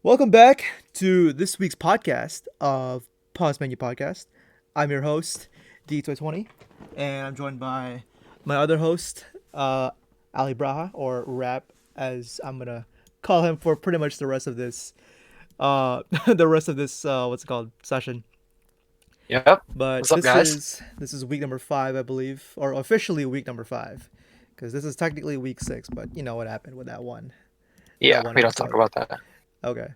Welcome back to this week's podcast of Pause Menu Podcast. I'm your host, D2020, and I'm joined by my other host, Alibraha, or Rap, as I'm gonna call him for pretty much the rest of this, what's it called, session. Yep. But What's up, guys? this is week number 5, I believe, or officially week number 5, because this is technically week 6. But you know what happened with that Yeah, one we don't talk episode. about that. Okay.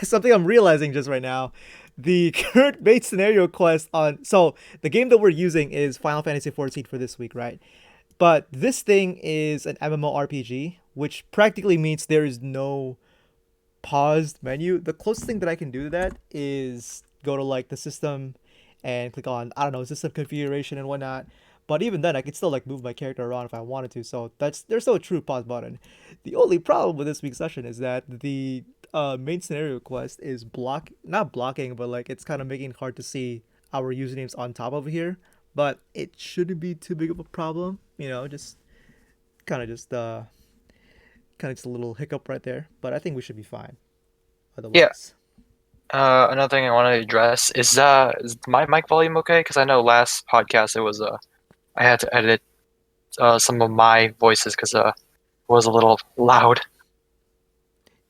Something I'm realizing just right now. The current bait scenario quest on the game that we're using is Final Fantasy 14 for this week, right? But this thing is an MMORPG, which practically means there is no paused menu. The closest thing that I can do to that is go to like the system and click on, I don't know, system configuration and whatnot. But even then, I could still like move my character around if I wanted to. So there's no true pause button. The only problem with this week's session is that the main scenario quest is not blocking, but like it's kind of making it hard to see our usernames on top over here. But it shouldn't be too big of a problem, just kind of just uh kind of just a little hiccup right there. But I think we should be fine Yeah. otherwise. Another thing I want to address is my mic volume okay? Because I know last podcast it was I had to edit some of my voices because it was a little loud.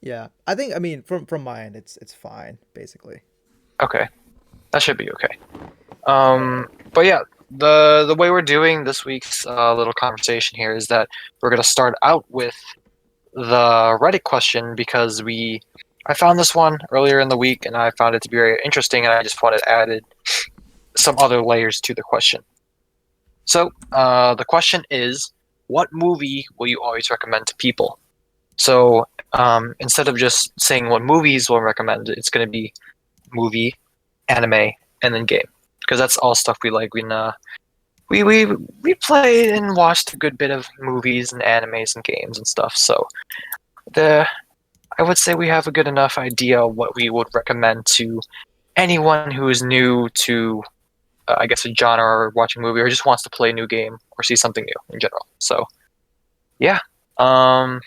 Yeah, I mean from my end it's fine basically. Okay, that should be okay. But yeah, the way we're doing this week's little conversation here is that we're gonna start out with the Reddit question because I found this one earlier in the week and I found it to be very interesting and I just wanted added some other layers to the question. So the question is, what movie will you always recommend to people? So instead of just saying what movies we'll recommend, it's going to be movie, anime, and then game because that's all stuff we like. We played and watched a good bit of movies and animes and games and stuff. So the I would say we have a good enough idea of what we would recommend to anyone who is new to, I guess, a genre or watching a movie or just wants to play a new game or see something new in general. So, yeah. Um,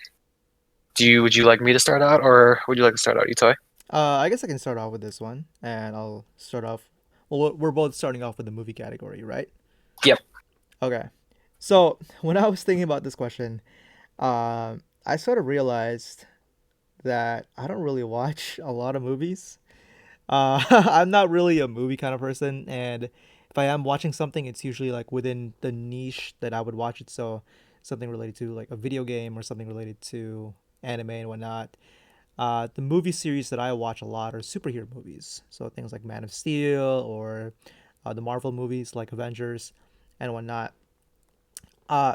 would you like me to start out or would you like to start out, Itoy? I guess I can start off with this one, and I'll start off. Well, we're both starting off with the movie category, right? Yep. Okay. So when I was thinking about this question, I sort of realized that I don't really watch a lot of movies. I'm not really a movie kind of person, and if I am watching something, it's usually like within the niche that I would watch it. So something related to like a video game or something related to anime and whatnot. The movie series that I watch a lot are superhero movies. So things like Man of Steel or the Marvel movies like Avengers and whatnot.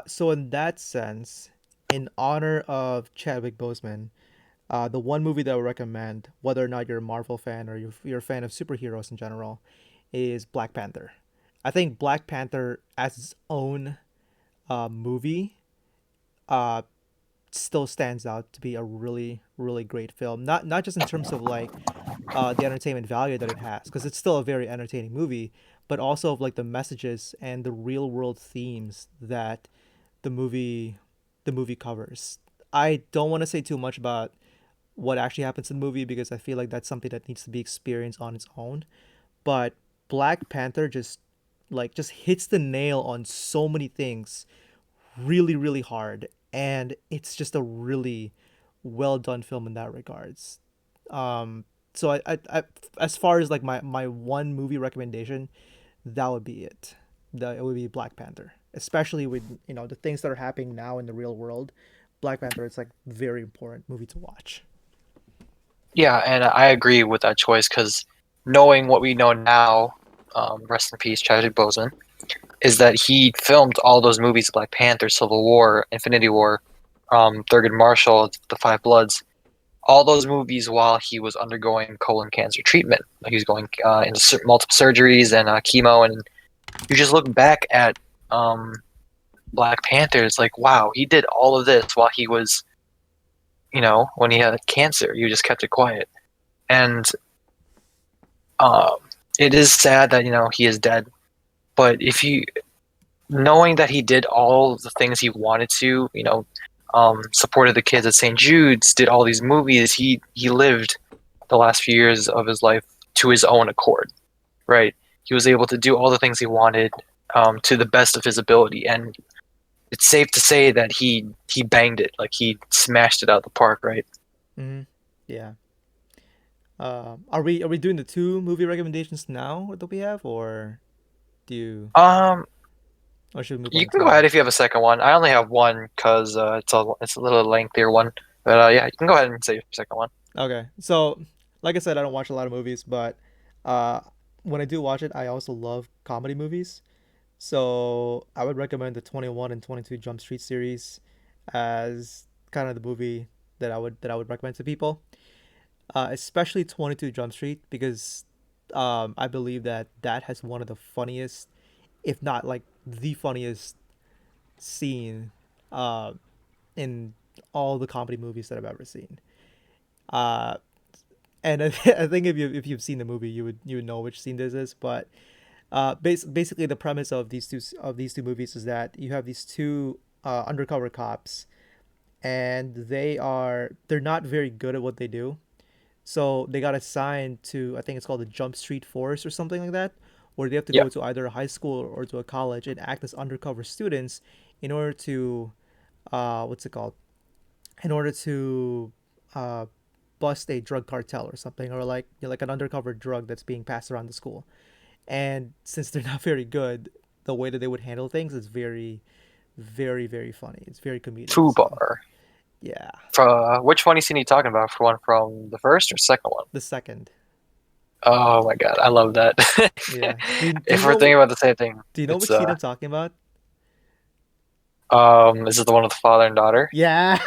So in that sense, in honor of Chadwick Boseman, the one movie that I would recommend, whether or not you're a Marvel fan or you're a fan of superheroes in general, is Black Panther. I think Black Panther as its own movie uh, still stands out to be a really really great film. Not just in terms of like the entertainment value that it has, because it's still a very entertaining movie, but also of like the messages and the real world themes that the movie the movie covers. I don't want to say too much about what actually happens in the movie because I feel like that's something that needs to be experienced on its own. But Black Panther just hits the nail on so many things really really hard, and it's just a really well done film in that regards. So I as far as like my one movie recommendation, that would be it. It would be Black Panther, especially with the things that are happening now in the real world. Black Panther is like very important movie to watch. Yeah, and I agree with that choice because knowing what we know now, rest in peace, Chadwick Boseman, is that he filmed all those movies: Black Panther, Civil War, Infinity War, Thurgood Marshall, The Five Bloods. All those movies while he was undergoing colon cancer treatment. He was going into multiple surgeries and chemo, and you just look back at um, Black Panther. It's like, wow, he did all of this while he was, when he had cancer. You just kept it quiet, and um, it is sad that he is dead. But if you knowing that he did all the things he wanted to, supported the kids at St. Jude's, did all these movies. He lived the last few years of his life to his own accord, right? He was able to do all the things he wanted to the best of his ability, and it's safe to say that he banged it, like he smashed it out the park, right? Hmm. Yeah. Are we doing the two movie recommendations now that we have, or do you Um, or should we move you on can go to? ahead if you have a second one. I only have one because it's a little lengthier one, but yeah, you can go ahead and say your second one. Okay, so like I said, I don't watch a lot of movies, but uh, when I do watch it, I also love comedy movies. So I would recommend the 21 and 22 Jump Street series as kind of the movie that I would recommend to people, especially 22 Jump Street because I believe that that has one of the funniest, if not like the funniest scene uh, in all the comedy movies that I've ever seen. Uh, and I think if you've seen the movie, you would know which scene this is. But basically, the premise of these two movies is that you have these two undercover cops, and they're not very good at what they do. So they got assigned to, I think it's called the Jump Street Force or something like that, where they have to Yeah, go to either a high school or to a college and act as undercover students in order to what's it called? In order to uh, bust a drug cartel or something, or like like an undercover drug that's being passed around the school. And since they're not very good, the way that they would handle things is very, very, very funny. It's very comedic. So Fubar. yeah, For which one you seen you talking about? For one from the first or second one? the second. Oh my God, I love that. Yeah. Do you If we're know thinking about the same thing, do you know it's which scene I'm talking about? is it the one with the father and daughter? Yeah.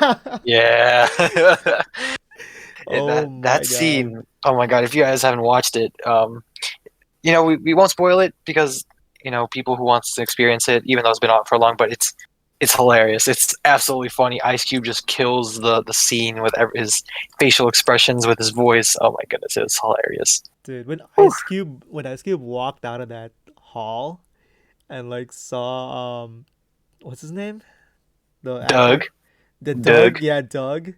Yeah. Oh That my god. scene. Oh my God, if you guys haven't watched it, we won't spoil it because people who wants to experience it, even though it's been out for long, but it's hilarious. It's absolutely funny. Ice Cube just kills the scene with his facial expressions, with his voice. Oh my goodness, it's hilarious. Dude, when Whew. Ice Cube walked out of that hall and like saw what's his name? The Doug, actor? The Doug, Doug? Yeah, Doug.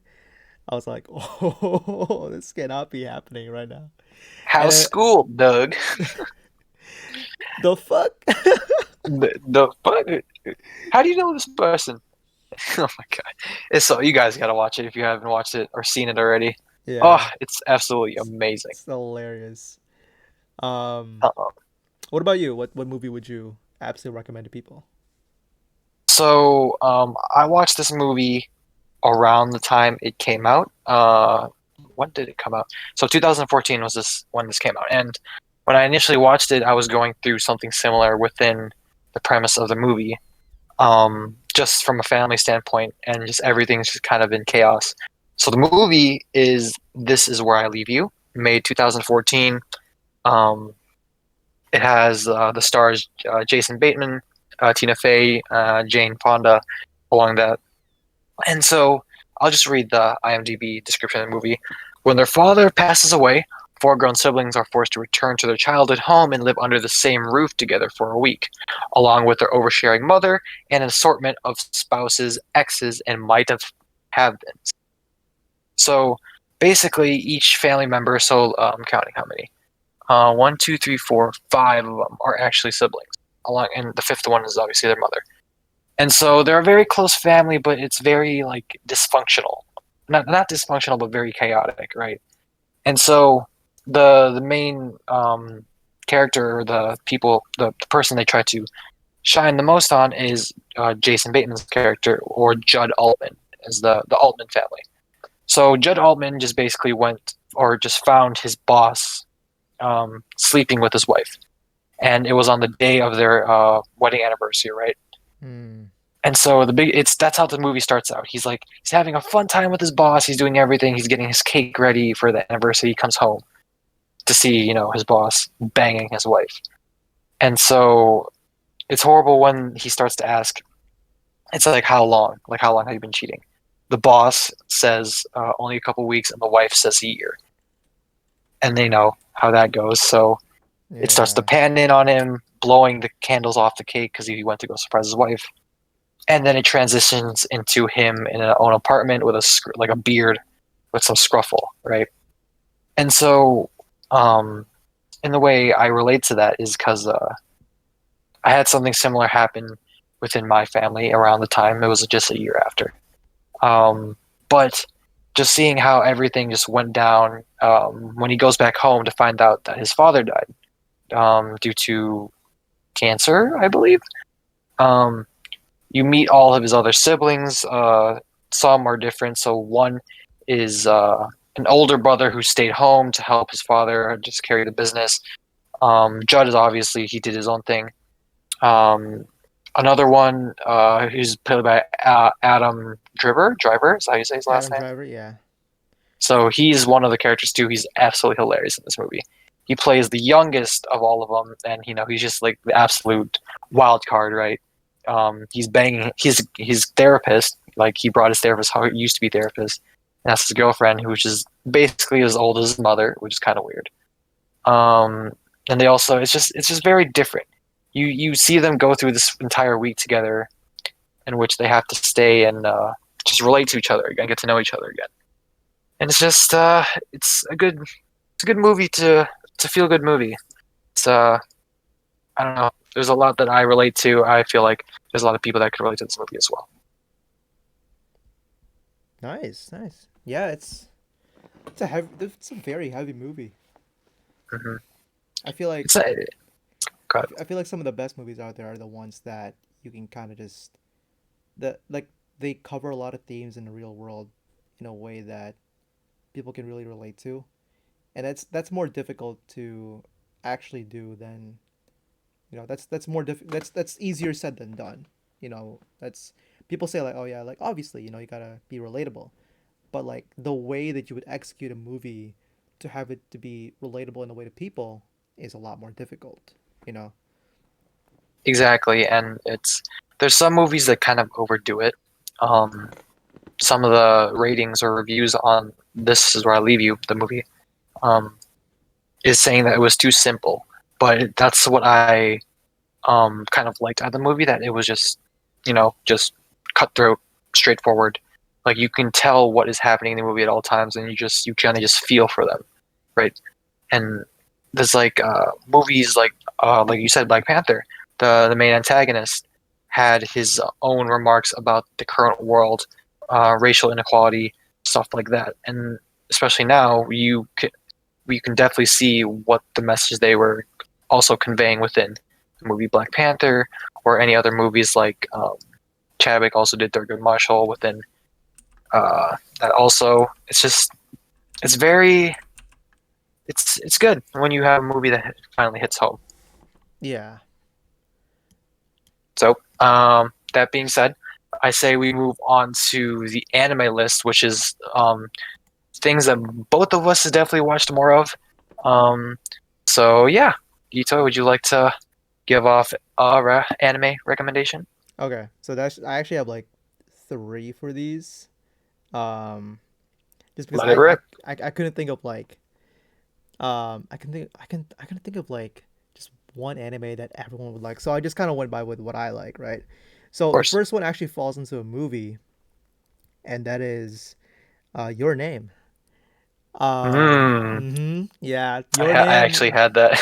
I was like, "Oh, this cannot be happening right now." And how's then school, Doug? the fuck? The fuck? How do you know this person? Oh my God, it's so you guys gotta watch it if you haven't watched it or seen it already. Oh, Yeah, it's absolutely amazing. it's hilarious. Um, Uh, what about you? What movie would you absolutely recommend to people? I watched this movie around the time it came out. When did it come out? So 2014 was this when this came out. And when I initially watched it, I was going through something similar within the premise of the movie, just from a family standpoint, and just everything's just kind of in chaos. So the movie is This Is Where I Leave You, made 2014. Um, it has the stars Jason Bateman, Tina Fey, Jane Fonda, along that. And so I'll just read the IMDb description of the movie. When their father passes away, four grown siblings are forced to return to their childhood home and live under the same roof together for a week, along with their oversharing mother and an assortment of spouses, exes, and might have been. So basically, each family member, so I'm counting how many. One, two, three, four, five of them are actually siblings. Along, and the fifth one is obviously their mother. And so they're a very close family, but it's very like dysfunctional. Not dysfunctional, but very chaotic, right? And so the main character, or the person they try to shine the most on is Jason Bateman's character, or Judd Altman, is the Altman family. So Judd Altman just basically went or just found his boss sleeping with his wife, and it was on the day of their wedding anniversary, right? Hmm. And so that's how the movie starts out. He's having a fun time with his boss. He's doing everything. He's getting his cake ready for the anniversary. He comes home to see his boss banging his wife. And so it's horrible when he starts to ask. It's like, how long? Like, how long have you been cheating? The boss says only a couple weeks, and the wife says a year. And they know how that goes. So it starts to Yeah. pan in on him, blowing the candles off the cake because he went to go surprise his wife. and then it transitions into him in an own apartment with like a beard with some scruffle, right? And so, um, in the way I relate to that is because I had something similar happen within my family around the time. It was just a year after. But just seeing how everything just went down when he goes back home to find out that his father died due to cancer, I believe. Um, you meet all of his other siblings. Some are different. So one is an older brother who stayed home to help his father just carry the business. Judd is obviously he did his own thing. Um, Another one who's played by Adam Driver. Driver is how you say his last Adam name. Driver, yeah. So he's one of the characters too. He's absolutely hilarious in this movie. He plays the youngest of all of them, and he's just like the absolute wild card, right? He's banging his therapist. Like he brought his therapist, how he used to be therapist, and that's his girlfriend, which is basically as old as his mother, which is kind of weird. Um, and they also it's just very different. You see them go through this entire week together, in which they have to stay and just relate to each other again, get to know each other again, and it's just it's a good movie to feel good movie. It's I don't know. There's a lot that I relate to. I feel like there's a lot of people that could relate to this movie as well. Nice, nice. Yeah, it's a very heavy movie. Hmm. I feel like It's a God. I feel like some of the best movies out there are the ones that you can kind of just that like they cover a lot of themes in the real world in a way that people can really relate to, and that's more difficult to actually do than that's more that's easier said than done. That's people say like, oh yeah, like obviously you gotta be relatable, but like the way that you would execute a movie to have it to be relatable in a way to people is a lot more difficult. You know. Exactly, and it's there's some movies that kind of overdo it. Um, some of the ratings or reviews on This Is Where I Leave You, the movie, um, is saying that it was too simple. But that's what I kind of liked at the movie, that it was just cutthroat, straightforward. Like you can tell what is happening in the movie at all times, and you kind of just feel for them, right? And there's like movies like you said, Black Panther. The main antagonist had his own remarks about the current world, racial inequality, stuff like that, and especially now we can definitely see what the message they were also conveying within the movie Black Panther, or any other movies like Chadwick also did Thurgood Marshall within that. Also, it's very it's good when you have a movie that finally hits home. Yeah. So that being said, I say we move on to the anime list, which is things that both of us have definitely watched more of. Um, so yeah, Ito, would you like to give off a anime recommendation? Okay. So that's I actually have like three for these. Um, just because Let it rip. I couldn't think of like I can think of like just one anime that everyone would like. So I just kind of went by with what I like, right? Of So the course. first one actually falls into a movie, and that is Your Name. Mm, Yeah, I, Your I actually Name. had that.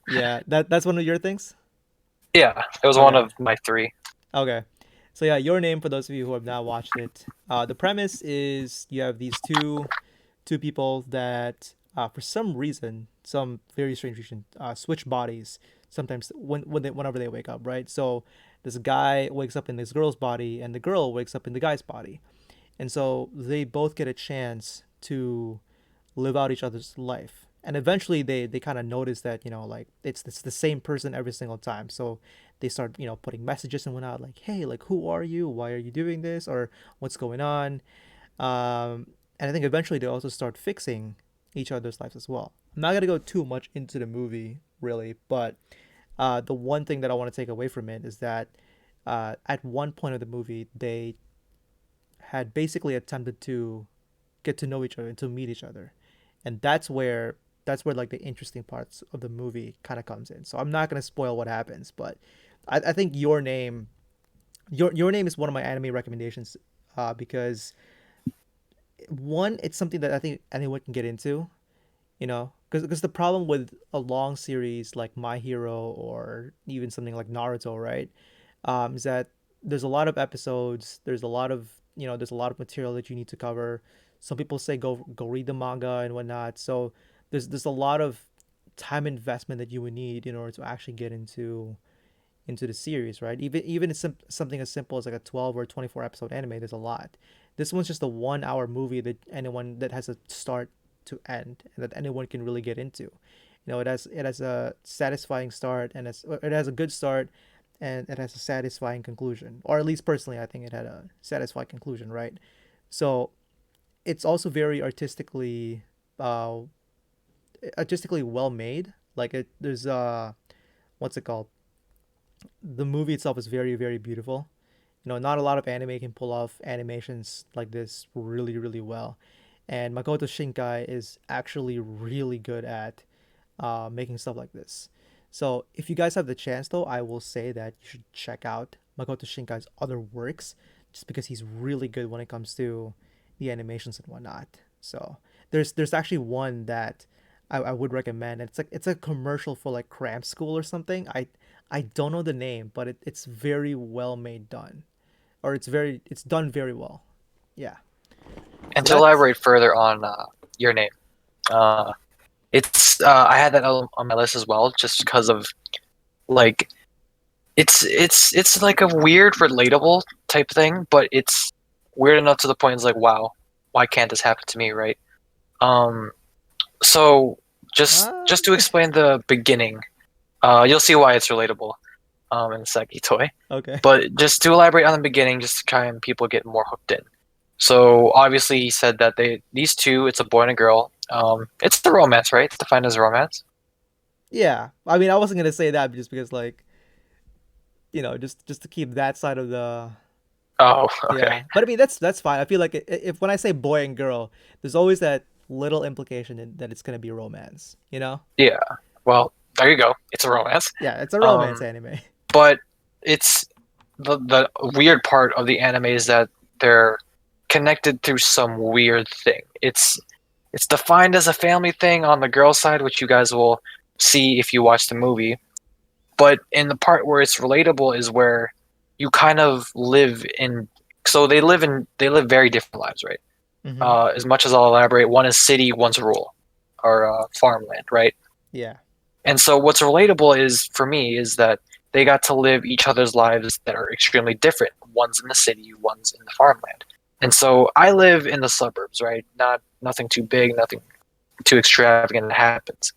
Yeah, that's one of your things. Yeah, it was one Okay, of my three. okay. So yeah, Your Name, for those of you who have not watched it, the premise is you have these two people that for some reason, some very strange reason, switch bodies sometimes whenever they wake up, right? So this guy wakes up in this girl's body, and the girl wakes up in the guy's body, and so they both get a chance to live out each other's life. And eventually they kind of notice that, like it's the same person every single time. So they start, putting messages and whatnot, like, hey, like, who are you? Why are you doing this? Or what's going on? And I think eventually they also start fixing each other's lives as well. I'm not gonna go too much into the movie really, but the one thing that I want to take away from it is that at one point of the movie they had basically attempted to get to know each other and to meet each other, and that's where like the interesting parts of the movie kind of comes in. So I'm not gonna spoil what happens, but I think Your Name Your Name is one of my anime recommendations, because one, it's something that I think anyone can get into. Because the problem with a long series like My Hero or even something like Naruto, right, is that there's a lot of episodes. There's a lot of material that you need to cover. Some people say go read the manga and whatnot. So there's a lot of time investment that you would need in order to actually get into the series, right? Even it's something as simple as like a 12 or 24 episode anime. There's a lot. This one's just a 1 hour movie that has a start to end and that anyone can really get into. It has a satisfying start, and it has a good start, and it has a satisfying conclusion. Or at least personally, I think it had a satisfying conclusion, right? So it's also very uh, artistically well made. Like there's what's it called? The movie itself is very, very beautiful. Not a lot of anime can pull off animations like this really, really well. And Makoto Shinkai is actually really good at making stuff like this. So if you guys have the chance, though, I will say that you should check out Makoto Shinkai's other works, just because he's really good when it comes to the animations and whatnot. So there's actually one that I would recommend. It's a commercial for like cram school or something. I don't know the name, but it's very well made done, or it's done very well. Yeah. And So to that's elaborate further on your name, uh, it's I had that on my list as well, just because of like it's like a weird relatable type thing, but it's weird enough to the point it's like, wow, why can't this happen to me, right? Um, so just to uh, explain the beginning, you'll see why it's relatable in a sec, toy. okay. But just to elaborate on the beginning, just to try and people get more hooked in. So obviously, he said that these two, it's a boy and a girl. It's the romance, right? It's defined as a romance. Yeah. I mean, I wasn't gonna say that just because, like, just to keep that side of the. Oh, okay. Yeah, but I mean that's fine. I feel like if when I say boy and girl, there's always that little implication that it's gonna be romance. Yeah. Well, there you go. It's a romance. Yeah, it's a romance Um, anime. but it's the weird part of the anime is that they're connected through some weird thing. It's defined as a family thing on the girl side, which you guys will see if you watch the movie. But in the part where it's relatable is where you kind of live in. So they live very different lives, right? Mm-hmm. As much as I'll elaborate, one is city, one's rural, or farmland, right? Yeah. And so what's relatable is for me is that they got to live each other's lives that are extremely different. One's in the city, one's in the farmland. And so I live in the suburbs, right? Nothing too big, nothing too extravagant that happens.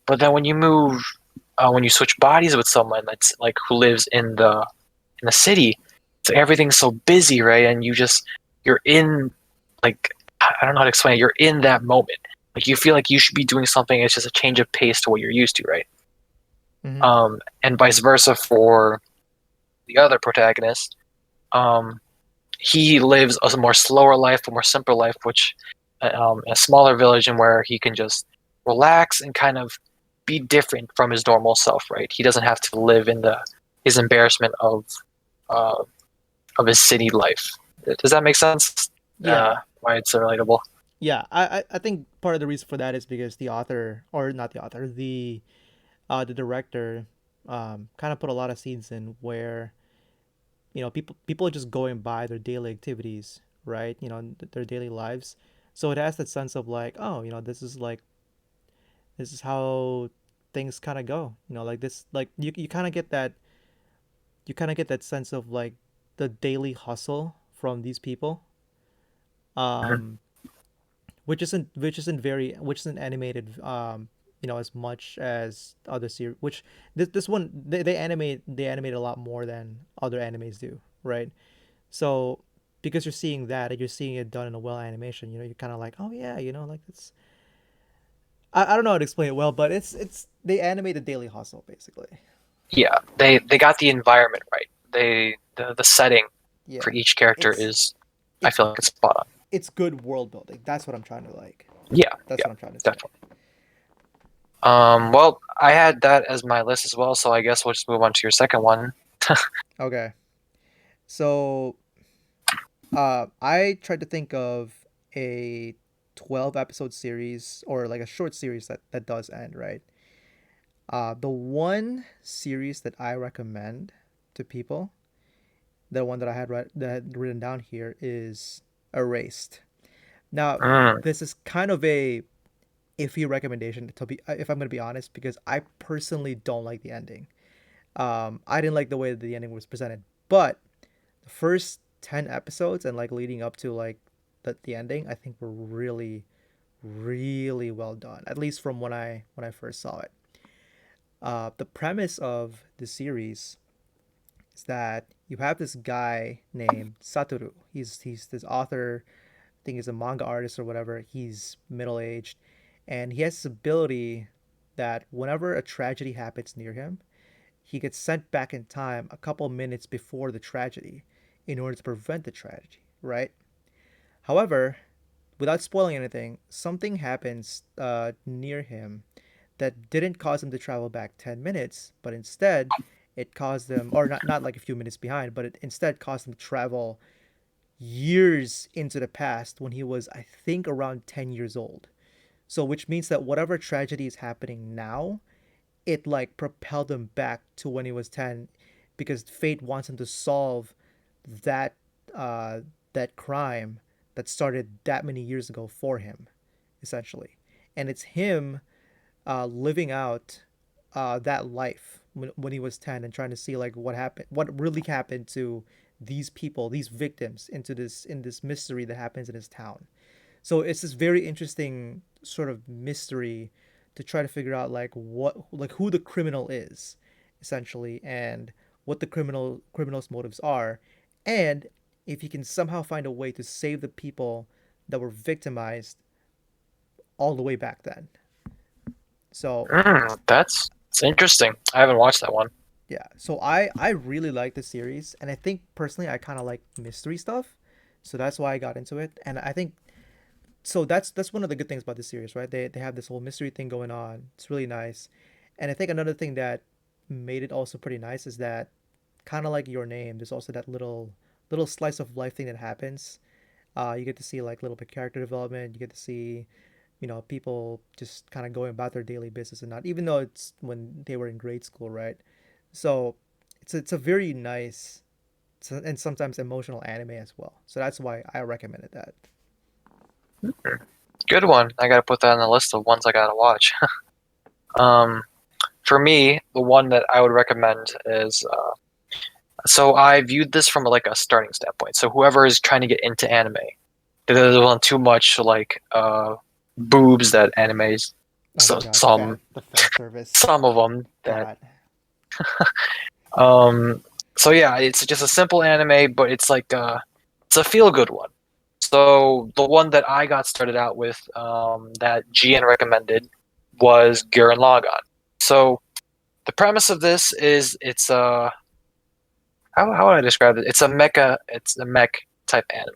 But then when you switch bodies with someone that's like who lives in the city, so everything's so busy, right? And you're in like I don't know how to explain it. You're in that moment. Like you feel like you should be doing something. It's just a change of pace to what you're used to, right? Mm-hmm. And vice versa for the other protagonist. Um, he lives a more slower life, a more simple life, which in a smaller village, and where he can just relax and kind of be different from his normal self, right? He doesn't have to live in the his embarrassment uh, of his city life. Does that make sense? Yeah. Why it's so relatable? Yeah. I think part of the reason for that is because the author, or not the author, the director, kind of put a lot of scenes in where people are just going by their daily activities, right? Their daily lives. So it has that sense of like, oh, this is how things kind of go. Like this, like you kind of get that sense of like the daily hustle from these people, Mhm. um, which isn't animated, as much as other series. Which this one they animate a lot more than other animes do, right? So because you're seeing that and you're seeing it done in a well animation, you're kind of like, oh yeah, like it's. I don't know how to explain it well, but it's they animate the daily hustle basically. Yeah, they got the environment right. The setting for Yeah, each character it's is I it's feel like it's spot on. it's good world building. That's what I'm trying to like. Yeah, That's yeah, what I'm trying to say. definitely. Well, I had that as my list as well, so I guess we'll just move on to your second one. Okay. So I tried to think of a 12 episode series or like a short series that does end, right? The one series that I recommend to people, the one that that I had written down here is Erased. Now, Mm. this is kind of a iffy recommendation to be, if I'm gonna be honest, because I personally don't like the ending. I didn't like the way that the ending was presented, but the first 10 episodes and like leading up to like the ending, I think were really, really well done. At least from when I first saw it. The premise of the series is that you have this guy named Satoru. He's this author. I think he's a manga artist or whatever. He's middle aged, and he has this ability that whenever a tragedy happens near him, he gets sent back in time a couple minutes before the tragedy in order to prevent the tragedy, right? However, without spoiling anything, something happens near him that didn't cause him to travel back 10 minutes, but instead it caused them, or not like a few minutes behind, but it instead caused him to travel years into the past when he was, I think, around 10 years old. So, which means that whatever tragedy is happening now, it like propelled him back to when he was 10 because fate wants him to solve that uh that crime that started that many years ago for him, essentially. And it's him living out that life when he was 10 and trying to see like what really happened to these people, these victims, into this mystery that happens in his town. So it's this very interesting sort of mystery to try to figure out like who the criminal is, essentially, and what the criminal's motives are, and if you can somehow find a way to save the people that were victimized all the way back then. So That's interesting. I haven't watched that one. yeah, so I really like the series, and I think personally I kind of like mystery stuff, so that's why I got into it. And I think so that's one of the good things about this series, right? They have this whole mystery thing going on. It's really nice. And I think another thing that made it also pretty nice is that kind of like Your Name, there's also that little slice of life thing that happens. You get to see like little bit character development. You get to see, people just kind of going about their daily business and not, even though it's when they were in grade school, right? So it's a very nice and sometimes emotional anime as well. So that's why I recommended that. Good one. I gotta put that on the list of ones I gotta watch. um, for me, the one that I would recommend is so I viewed this from like a starting standpoint. So whoever is trying to get into anime, they don't want too much like boobs that animes. Oh my So god, the fan service. some of them that God. um so yeah, it's just a simple anime, but it's like it's a feel good one. So the one that I got started out with that GN recommended was Gurren Lagann. So the premise of this is it's how would I describe it? It's a mech type anime.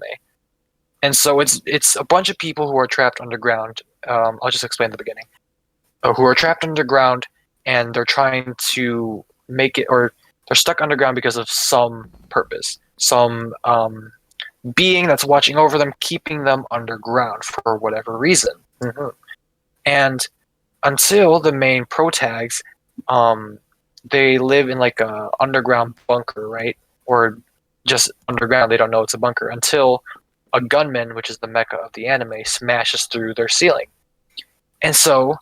And so it's a bunch of people who are trapped underground. I'll just explain the beginning. Who are trapped underground and they're trying to make it, or they're stuck underground because of some purpose, some being that's watching over them, keeping them underground for whatever reason. And until the main protags, um, they live in like a underground bunker, right? Or just underground. They don't know it's a bunker until a gunman, which is the mecha of the anime, smashes through their ceiling. And so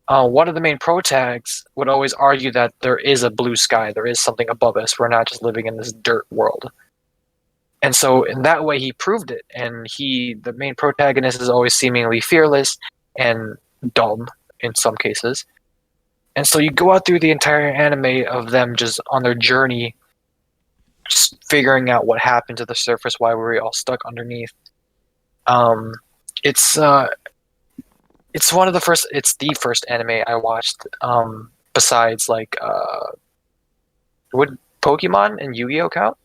one of the main protags would always argue that there is a blue sky, there is something above us. We're not just living in this dirt world. And so in that way, he proved it. And the main protagonist, is always seemingly fearless and dumb in some cases. And so you go out through the entire anime of them just on their journey, just figuring out what happened to the surface, why were we all stuck underneath. Um, it's uh, it's one of the first. It's the first anime I watched. Besides, like, would Pokemon and Yu-Gi-Oh count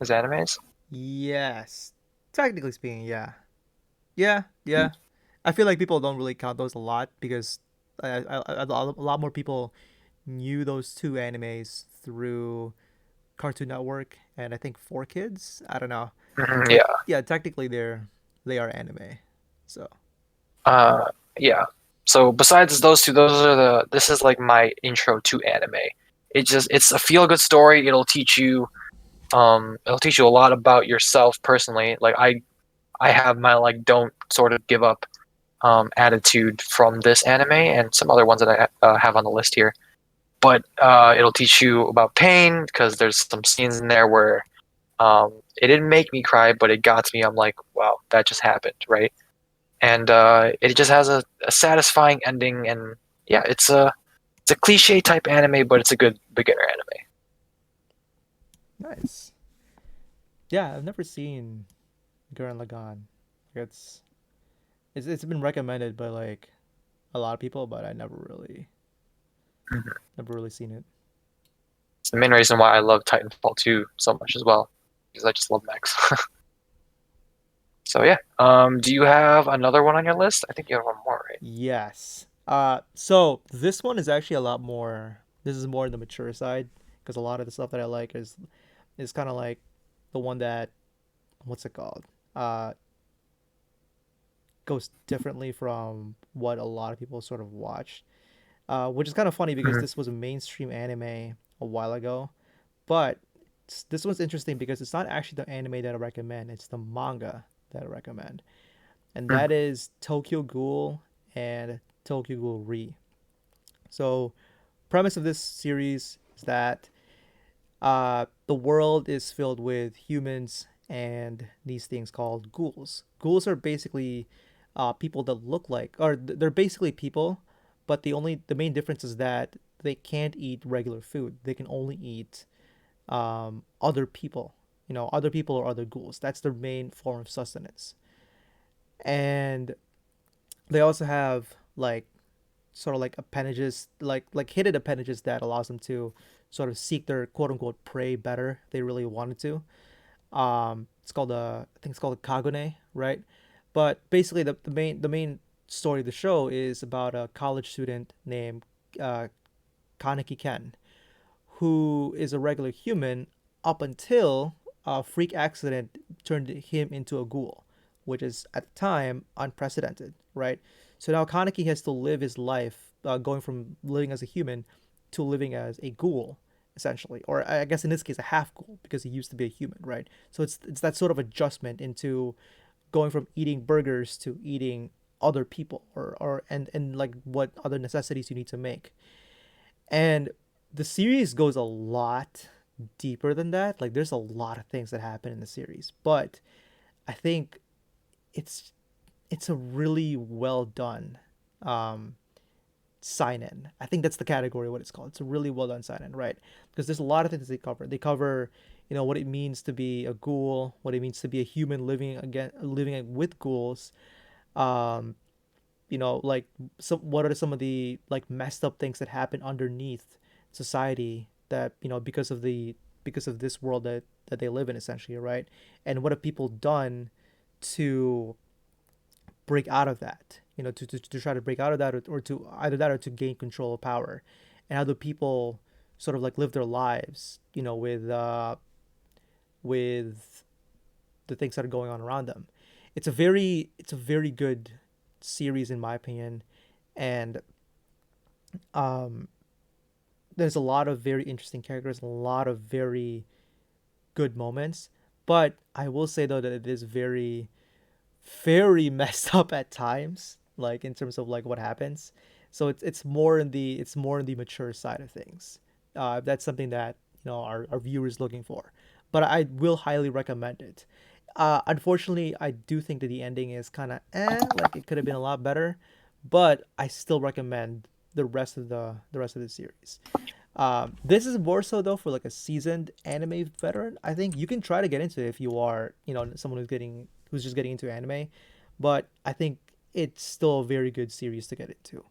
as animes? Yes. Technically speaking, yeah. Yeah, yeah. I feel like people don't really count those a lot because a lot more people knew those two animes through Cartoon Network and I think 4 Kids. I don't know, Mhm, but yeah. yeah, technically they are anime. So Uh, yeah. So besides those two, those are the. This is like my intro to anime. It's a feel good story. It'll teach you a lot about yourself personally. Like I have my like don't sort of give up attitude from this anime and some other ones that I have on the list here. But it'll teach you about pain because there's some scenes in there where it didn't make me cry, but it got to me. I'm like, wow, that just happened, right? And it just has a satisfying ending, and yeah, it's a cliche type anime, but it's a good beginner anime. nice. Yeah, I've never seen Gurren Lagann. It's it's been recommended by like a lot of people, but I Mhm. never really seen it. It's the main reason why I love Titanfall 2 so much as well, because I just love mechs. So yeah, do you have another one on your list? I think you have one more, right? Yes. So this one is actually a lot more. This is more on the mature side because a lot of the stuff that I like is kind of like the one that what's it called? Uh, Goes differently from what a lot of people sort of watch. Which is kind of funny because Mhm. this was a mainstream anime a while ago, but this one's interesting because it's not actually the anime that I recommend. It's the manga that I recommend, and Mhm. that is Tokyo Ghoul and Tokyo Ghoul Re. So premise of this series is that the world is filled with humans and these things called ghouls. Ghouls are basically people that look like, or they're basically people, but the main difference is that they can't eat regular food. They can only eat other people. Other people or other ghouls. That's their main form of sustenance. And they also have like sort of like appendages, like hidden appendages that allows them to sort of seek their quote unquote prey better if they really wanted to. It's called I think it's called a Kagune, right? But basically, the main story of the show is about a college student named uh, Kaneki Ken, who is a regular human up until a freak accident turned him into a ghoul, which is at the time unprecedented, right? So now Kaneki has to live his life going from living as a human to living as a ghoul, essentially, or I guess in this case a half ghoul because he used to be a human, right? So it's that sort of adjustment into going from eating burgers to eating other people or and like what other necessities you need to make. And the series goes a lot deeper than that. Like there's a lot of things that happen in the series, but I think it's it's a really well done um, sign in. I think that's the category of what it's called. It's a really well done sign in, right? Because there's a lot of things they cover. They cover, what it means to be a ghoul, what it means to be a human living with ghouls. Um, like what are some of the like messed up things that happen underneath society that because of this world that they live in essentially, right? And what have people done to break out of that, to try to break out of that, or to either that or to gain control of power, and how do people sort of like live their lives, with the things that are going on around them. It's a very good series in my opinion, and um, there's a lot of very interesting characters, a lot of very good moments. But I will say though that it is very, very messed up at times, like in terms of like what happens. So it's more in the mature side of things. That's something that our viewers looking for. But I will highly recommend it. Unfortunately, I do think that the ending is kind of like it could have been a lot better, but I still recommend the rest of the series. This is more so though for like a seasoned anime veteran. I think you can try to get into it if you are, someone who's just getting into anime, but I think it's still a very good series to get into.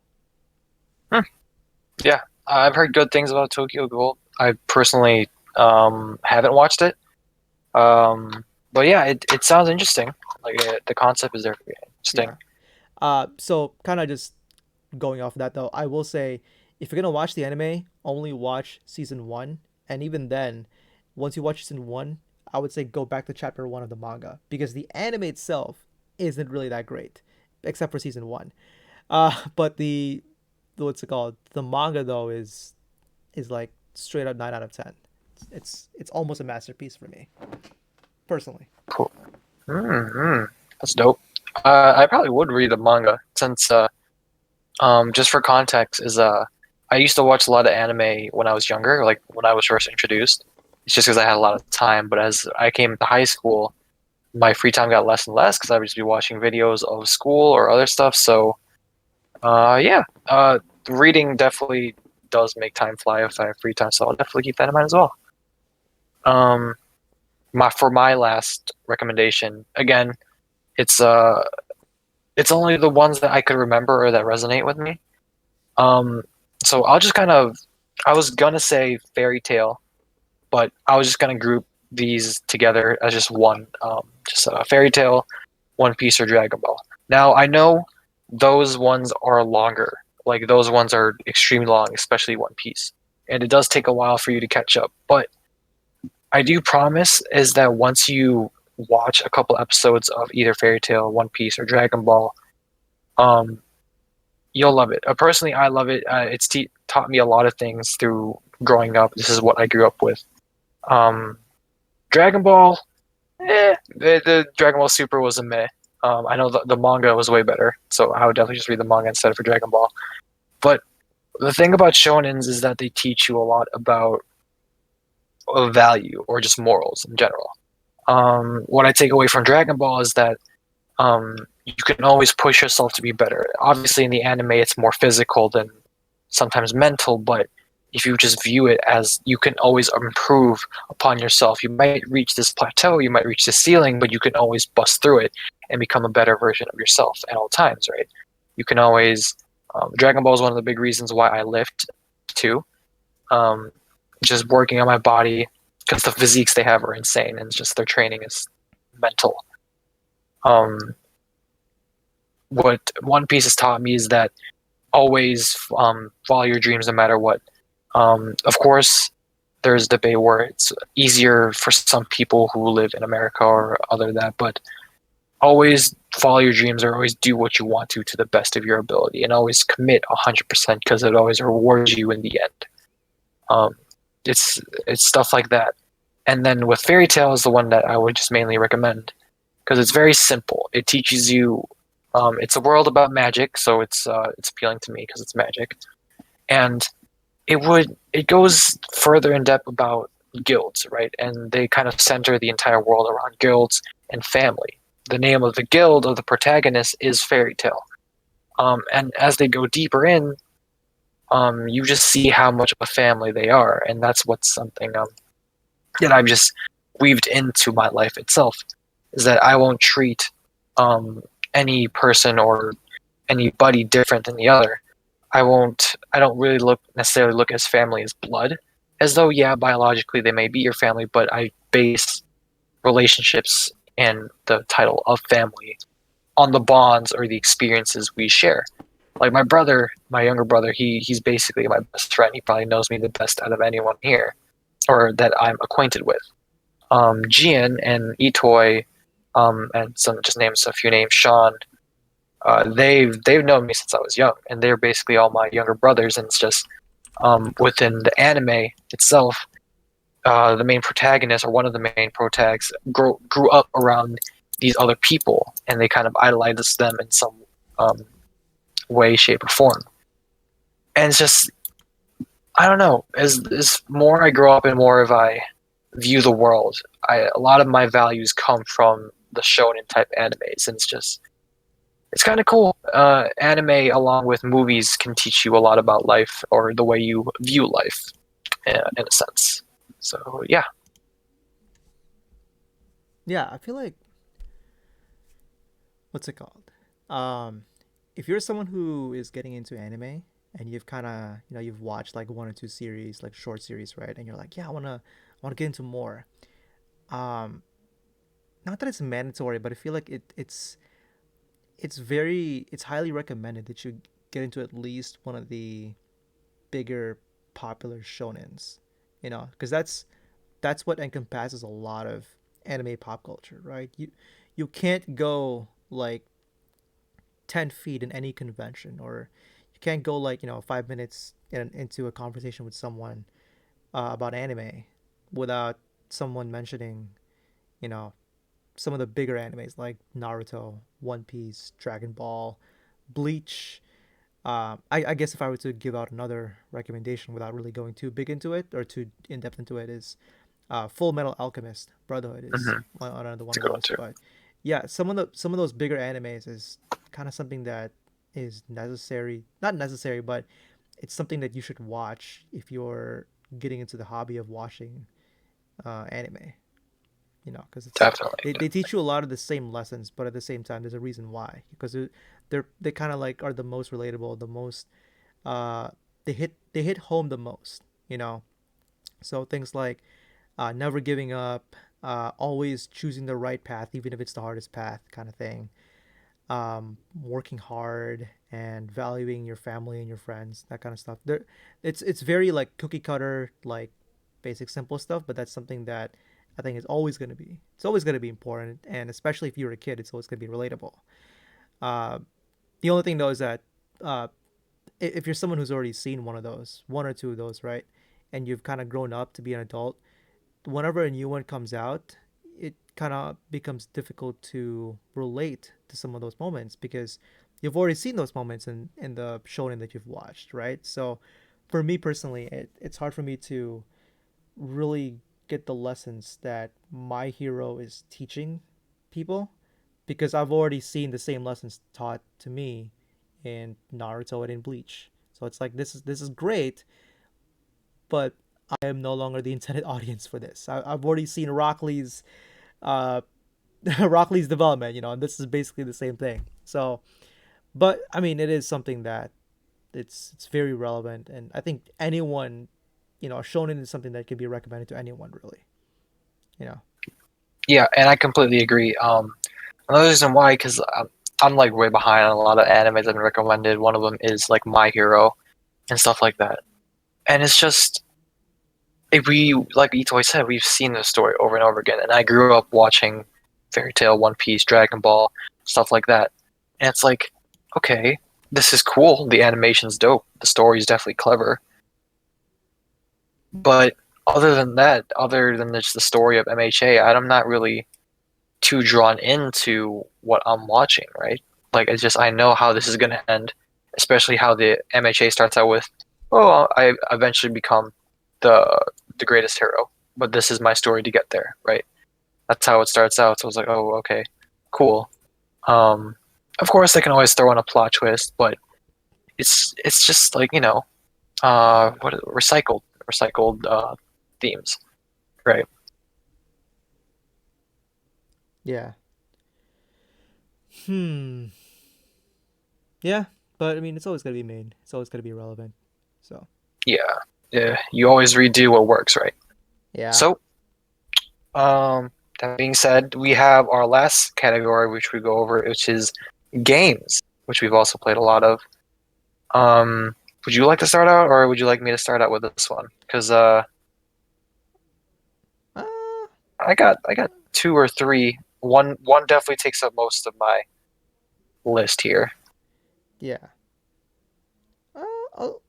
Hmm. Yeah, I've heard good things about Tokyo Ghoul. I personally haven't watched it, but yeah, it sounds interesting. Like the concept is very interesting. Yeah. So kind of just going off of that though, I will say if you're gonna watch the anime, only watch season one, and even then, once you watch season one, I would say go back to chapter one of the manga because the anime itself isn't really that great, except for season one. But the what's it called? The manga though is like straight up 9 out of 10. It's almost a masterpiece for me personally. Cool. Mm-hmm. That's dope. I probably would read the manga since just for context is I used to watch a lot of anime when I was younger, like when I was first introduced. It's just because I had a lot of time, but as I came to high school, my free time got less and less because I would just be watching videos of school or other stuff. So yeah, reading definitely does make time fly if I have free time, so I'll definitely keep that in mind as well. Um, my last recommendation again, it's uh it's only the ones that I could remember or that resonate with me. Um, so I'll just kind of I was gonna say fairy tale, but I was just gonna group these together as just one, just a fairy tale, One Piece, or Dragon Ball. Now I know those ones are longer, like those ones are extremely long, especially One Piece, and it does take a while for you to catch up. But I do promise is that once you watch a couple episodes of either fairy tale, One Piece, or Dragon Ball, um, you'll love it. Personally, I love it. It's taught me a lot of things through growing up. This is what I grew up with. Um, Dragon Ball, the Dragon Ball Super was a meh. I know the manga was way better, so I would definitely just read the manga instead of for Dragon Ball. But the thing about shonens is that they teach you a lot about value or just morals in general. What I take away from Dragon Ball is that you can always push yourself to be better. Obviously, in the anime, it's more physical than sometimes mental, but if you just view it as you can always improve upon yourself, you might reach this plateau, you might reach this ceiling, but you can always bust through it and become a better version of yourself at all times, right? You can always. Dragon Ball is one of the big reasons why I lift too. Um, just working on my body because the physiques they have are insane, and just their training is mental. Um, what One Piece has taught me is that always follow your dreams no matter what. Of course, there's debate where it's easier for some people who live in America or other than that, but always follow your dreams or always do what you want to the best of your ability and always commit 100% because it always rewards you in the end. Um, it's stuff like that. And then with Fairy Tale is the one that I would just mainly recommend because it's very simple. It teaches you. It's a world about magic, so it's appealing to me because it's magic, and it goes further in depth about guilds, right? And they kind of center the entire world around guilds and family. The name of the guild of the protagonist is Fairy Tale, and as they go deeper in, you just see how much of a family they are, and that's what's something that I've just weaved into my life itself is that I won't treat um, any person or anybody different than the other. I don't really necessarily look as family as blood, as though yeah, biologically they may be your family, but I base relationships and the title of family on the bonds or the experiences we share. Like my brother, my younger brother, he's basically my best friend. He probably knows me the best out of anyone here, or that I'm acquainted with. Gian and Itoy, and some just names a few names, Sean. They've known me since I was young, and they're basically all my younger brothers. And it's just within the anime itself, the main protagonist or one of the main protags grew up around these other people, and they kind of idolize them in some um, way, shape, or form. And it's just I don't know. As more I grow up and more of I view the world, a lot of my values come from the shonen type animes, and it's kind of cool. Anime, along with movies, can teach you a lot about life or the way you view life, in a sense. So yeah, Yeah, I feel like what's it called? Um, if you're someone who is getting into anime and you've kind of you've watched like one or two series, like short series, right? And you're like, yeah, I wanna get into more. Um, Not that it's mandatory, but I feel like it's highly recommended that you get into at least one of the bigger popular shonens, because that's what encompasses a lot of anime pop culture, right? You can't go like 10 feet in any convention, or you can't go like 5 minutes into a conversation with someone about anime without someone mentioning you know some of the bigger animes like Naruto, One Piece, Dragon Ball, Bleach. I guess if I were to give out another recommendation without really going too big into it or too in depth into it, is Full Metal Alchemist Brotherhood is Mm-hmm. another one It's a of good one those. too. But yeah, some of those bigger animes is kind of something that is necessary, not necessary, but it's something that you should watch if you're getting into the hobby of watching anime. Because Definitely. they teach you a lot of the same lessons, but at the same time, there's a reason why. Because they kind of like are the most relatable, the most uh, they hit home the most. You know, so things like never giving up, always choosing the right path, even if it's the hardest path, kind of thing. Working hard and valuing your family and your friends, that kind of stuff. It's very like cookie cutter, like basic simple stuff, but that's something that I think is always going to be. It's always going to be important, and especially if you're a kid, it's always going to be relatable. Uh, the only thing though is that uh, if you're someone who's already seen one or two of those, right, and you've kind of grown up to be an adult, whenever a new one comes out, it kind of becomes difficult to relate to some of those moments because you've already seen those moments in the shonen that you've watched, right? So for me personally, it's hard for me to really get the lessons that my hero is teaching people because I've already seen the same lessons taught to me in Naruto and in Bleach. So it's like this is great, but I am no longer the intended audience for this. I've already seen Rock Lee's uh, Rock Lee's development, and this is basically the same thing. So, but I mean, it is something that it's very relevant, and I think anyone, shonen is something that can be recommended to anyone, really. You know. Yeah, and I completely agree. Another reason why, because I'm like way behind on a lot of animes I've been recommended. One of them is like My Hero and stuff like that. And it's just if we like Itoi said, we've seen this story over and over again. And I grew up watching Fairy Tail, One Piece, Dragon Ball, stuff like that. And it's like, okay, this is cool. The animation's dope. The story's definitely clever. But other than that, other than just the story of MHA, I'm not really too drawn into what I'm watching, right? Like it's just I know how this is gonna end, especially how the MHA starts out with, "Oh, I eventually become the the greatest hero, but this is my story to get there," right? That's how it starts out. So I was like, "Oh, okay, cool." Um, of course, they can always throw in a plot twist, but it's just like what recycled themes, right? Yeah. Hmm. Yeah, but I mean, it's always gonna be made. It's always gonna be relevant. So. Yeah, yeah. You always redo what works, right? Yeah. So that being said, we have our last category, which we go over, which is games, which we've also played a lot of. Um, would you like to start out, or would you like me to start out with this one? Because Uh. I got two or three. One definitely takes up most of my list here. Yeah. Uh. I'll,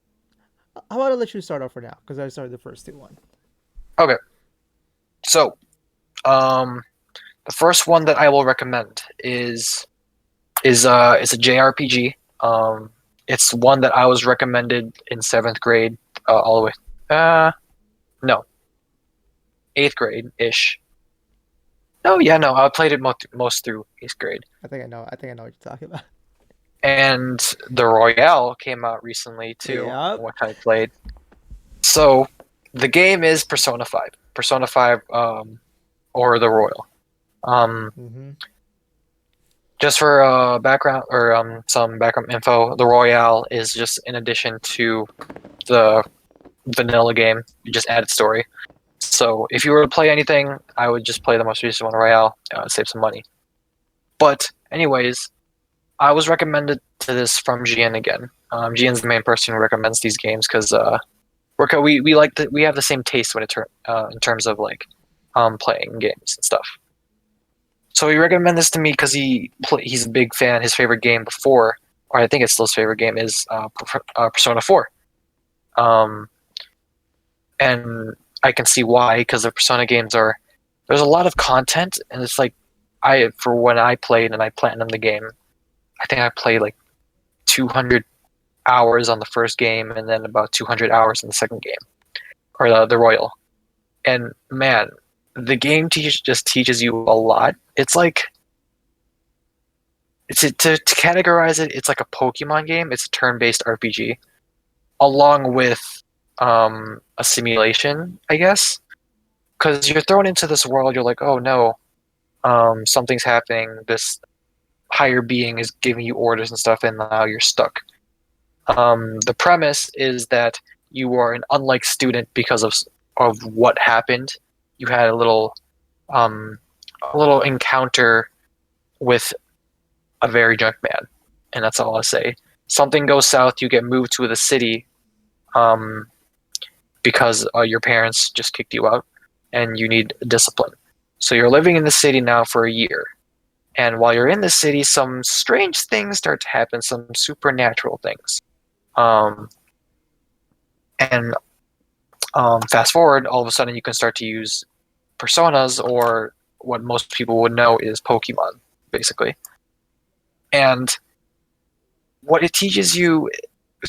how about I let you start off for now? Because I started the first two one. Okay, so um, the first one that I will recommend is a JRPG. It's one that I was recommended in seventh grade, all the way. No, eighth grade ish. No, yeah, no, I played it most through eighth grade. I think I know. I think I know what you're talking about. And the Royale came out recently too, Yep. which I played. So the game is Persona 5. Persona 5, or the Royal. Um, Mm-hmm. just for background or some background info, the Royale is just in addition to the vanilla game, you just added story. So if you were to play anything, I would just play the most recent one, Royale, save some money. But anyways, I was recommended to this from Gian again. Gian's the main person who recommends these games because we like we have the same taste when in terms of like playing games and stuff. So he recommended this to me because he's a big fan. His favorite game before, or I think it's still his favorite game, is Persona 4. Um, and I can see why, because the Persona games are there's a lot of content, and it's like I for when I played and I platinumed the game, I think I played like 200 hours on the first game, and then about 200 hours in the second game, or the Royal. And man, the game just teaches you a lot. It's like to categorize it, it's like a Pokemon game. It's a turn-based RPG, along with a simulation, I guess. Because you're thrown into this world, you're like, oh no, something's happening. This higher being is giving you orders and stuff, and now you're stuck. The premise is that you are an unlike student because of what happened. You had um, a little encounter with a very drunk man, and that's all I'll say. Something goes south, you get moved to the city um, because your parents just kicked you out, and you need discipline. So you're living in the city now for a year, and while you're in the city, some strange things start to happen, some supernatural things. Um, and fast forward, all of a sudden you can start to use personas, or what most people would know is Pokemon, basically. And what it teaches you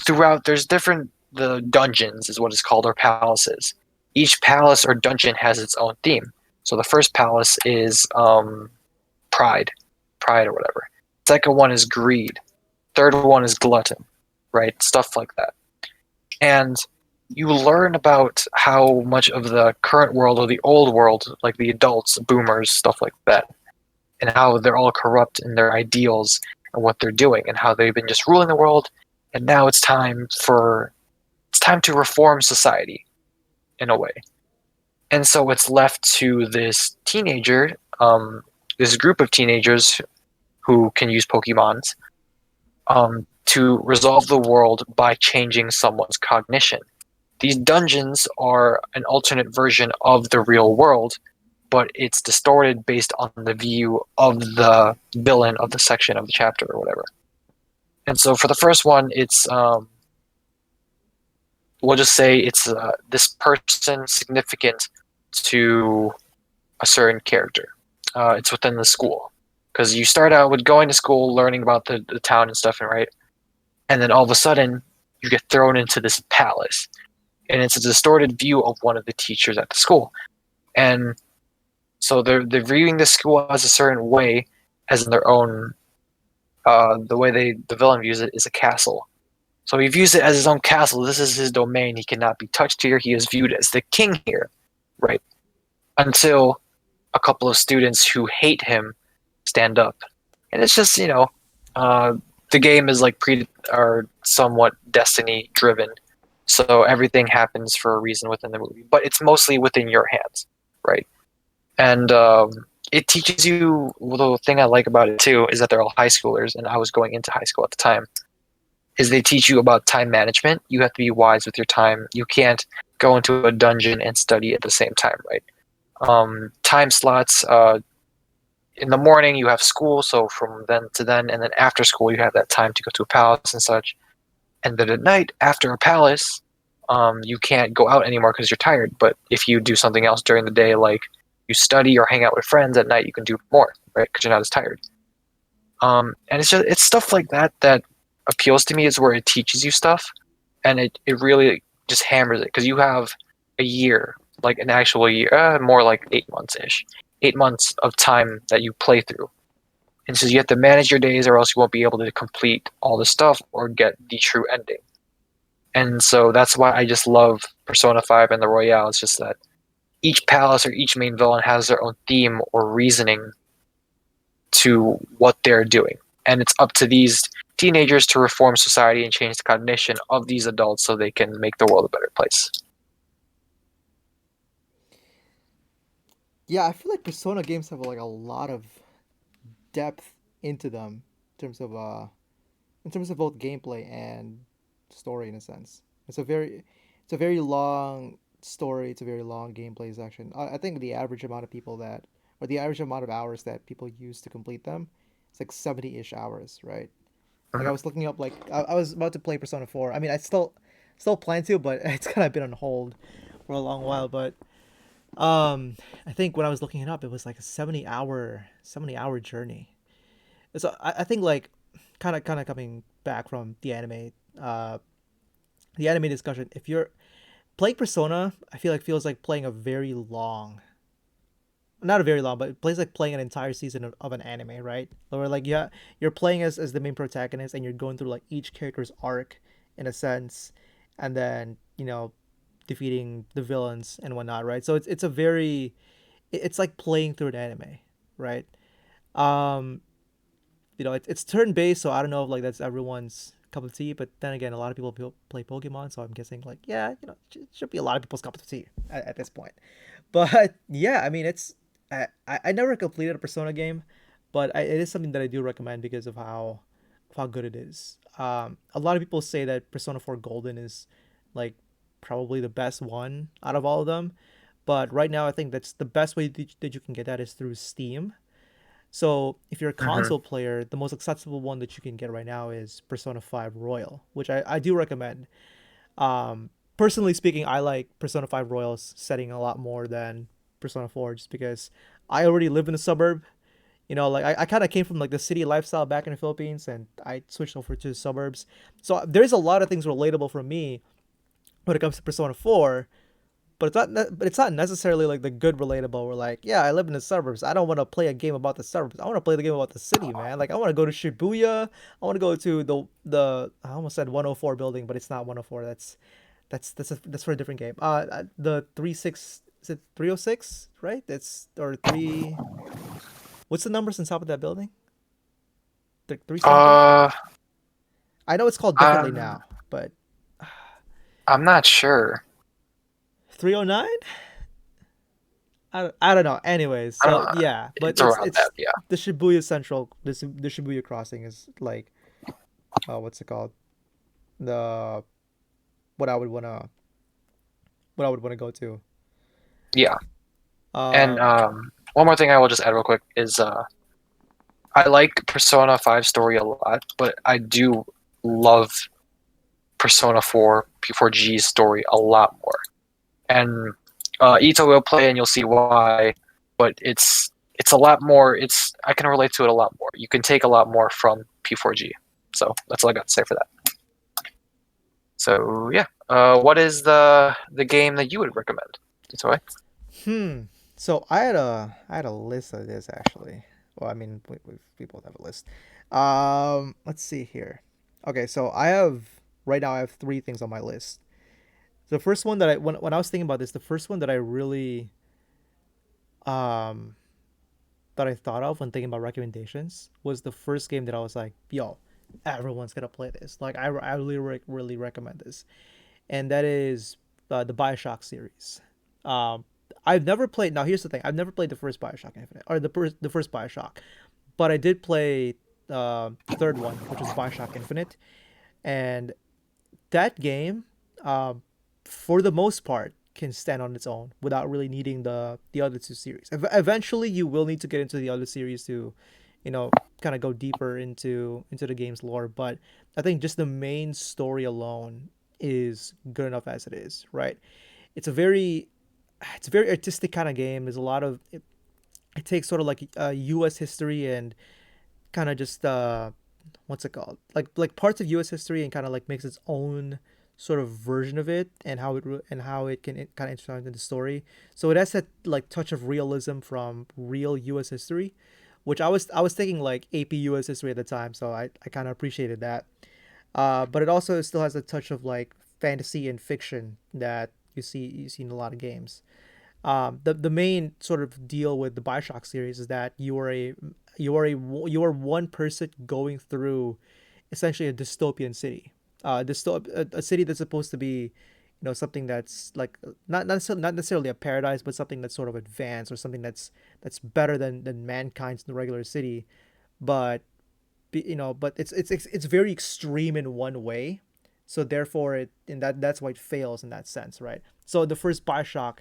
throughout, there's different, the dungeons is what it's called, or palaces. Each palace or dungeon has its own theme. So the first palace is pride, pride or whatever. Second one is greed. Third one is glutton, right? Stuff like that. And you learn about how much of the current world or the old world, like the adults, boomers, stuff like that, and how they're all corrupt in their ideals and what they're doing, and how they've been just ruling the world, and now it's time to reform society in a way. And so it's left to this teenager, this group of teenagers who can use Pokemons, to resolve the world by changing someone's cognition. These dungeons are an alternate version of the real world, but it's distorted based on the view of the villain of the section of the chapter or whatever. And so for the first one, it's we'll just say it's this person significant to a certain character. It's within the school, because you start out with going to school, learning about the town and stuff, and right, and then all of a sudden you get thrown into this palace, and it's a distorted view of one of the teachers at the school, and so they're viewing the school as a certain way, as in their own. The way the villain views it is a castle. So he views it as his own castle. This is his domain. He cannot be touched here. He is viewed as the king here, right? Until a couple of students who hate him stand up, and it's just uh, the game is like pre or somewhat destiny driven, so everything happens for a reason within the movie, but it's mostly within your hands, right? And it teaches you. Well, the thing I like about it too is that they're all high schoolers, and I was going into high school at the time. Is they teach you about time management. You have to be wise with your time. You can't go into a dungeon and study at the same time, right? Time slots. In the morning you have school, so from then to then, and then after school you have that time to go to a palace and such. And then at night after a palace, you can't go out anymore because you're tired. But if you do something else during the day, like you study or hang out with friends at night, you can do more, right? Because you're not as tired. And it's stuff like that that appeals to me. Is where it teaches you stuff, and it really just hammers it, because you have a year, like an actual year, more like 8 months ish, 8 months of time that you play through. And so you have to manage your days, or else you won't be able to complete all the stuff or get the true ending. And so that's why I just love Persona 5 and the Royale. It's just that each palace or each main villain has their own theme or reasoning to what they're doing. And it's up to these teenagers to reform society and change the cognition of these adults so they can make the world a better place. Yeah, I feel like Persona games have like a lot of depth into them in terms of both gameplay and story in a sense. It's a very It's a very long story. It's a very long gameplay section. I think the average amount of people that, or the average amount of hours that people use to complete them, it's like 70-ish hours, right? Like I Mhm. was looking up, like I was about to play Persona 4. I mean, I still plan to, but it's kind of been on hold for a long while. But I think when I was looking it up, it was like a 70-hour journey. So I think like kind of coming back from uh, the anime discussion. If you're playing Persona, I feel like feels like playing a very long, not a very long, but it plays like playing an entire season of an anime, right? Or like yeah, you're playing as the main protagonist and you're going through like each character's arc in a sense, and then defeating the villains and whatnot, right? So it's a very it's like playing through an anime, right? Um, it's turn based, so I don't know if like that's everyone's cup of tea. But then again, a lot of people play Pokemon, so I'm guessing like yeah, it should be a lot of people's cup of tea at this point. But yeah, I mean, I never completed a Persona game, but it is something that I do recommend because of how good it is. A lot of people say that Persona 4 Golden is like probably the best one out of all of them, but right now I think that's the best way that you can get that is through Steam. So if you're a Mhm. console player, the most accessible one that you can get right now is Persona 5 Royal, which I do recommend. Personally speaking, I like Persona 5 Royal's setting a lot more than Persona 4 just because I already live in a suburb. Like I kind of came from like the city lifestyle back in the Philippines and I switched over to the suburbs. So there's a lot of things relatable for me when it comes to Persona 4, but it's not necessarily like the good relatable. We're like, yeah, I live in the suburbs. I don't want to play a game about the suburbs. I want to play the game about the city, man. Like I want to go to Shibuya. I want to go to the I almost said 104 building, but it's not 104. That's for a different game. The 36 is it 306, right? It's or 3. What's the numbers on top of that building? 3 something. Uh, I know it's called differently I'm now, but I'm not sure. 309. I don't know. Anyways, I don't so know. yeah, but It's it's around that, it's yeah. the Shibuya Central. The Shibuya crossing is like what's it called? The what I would wanna what I would wanna go to. Yeah. And Um, one more thing I will just add real quick is I like Persona 5 story a lot, but I do love Persona 4 P4G's story a lot more. And Ito will play and you'll see why, but it's a lot more. It's I can relate to it a lot more. You can take a lot more from P4G. So that's all I got to say for that. So yeah, what is the game that you would recommend? Ito? hmm. So I had a list of this actually. Well, I mean, we both have a list. Let's see here. Okay, so right now I have three things on my list. The first one that when I was thinking about this, the first one that I really um that I thought of when thinking about recommendations was the first game that I was like, yo, everyone's gonna play this. Like I really really recommend this, and that is the Bioshock series. Um, I've never played. Now here's the thing: I've never played the first Bioshock Infinite or the first Bioshock, but I did play the third one, which was Bioshock Infinite, and that game, um, for the most part, can stand on its own without really needing the other two series. Eventually, you will need to get into the other series to, kind of go deeper into the game's lore. But I think just the main story alone is good enough as it is, right? It's a very it's a very artistic kind of game. There's a lot of it takes sort of like U.S. history and kind of just what's it called like parts of U.S. history and kind of like makes its own sort of version of it and how it can kind of intertwine into the story. So it has that like touch of realism from real U.S. history, which I was thinking like AP U.S. history at the time, so I kind of appreciated that. But it also still has a touch of like fantasy and fiction that you see in a lot of games. The main sort of deal with the Bioshock series is that you are one person going through essentially a dystopian city, a city that's supposed to be, something that's like not necessarily a paradise, but something that's sort of advanced or something that's better than mankind's regular city, but but it's very extreme in one way So therefore, that's why it fails in that sense, right? So the first Bioshock,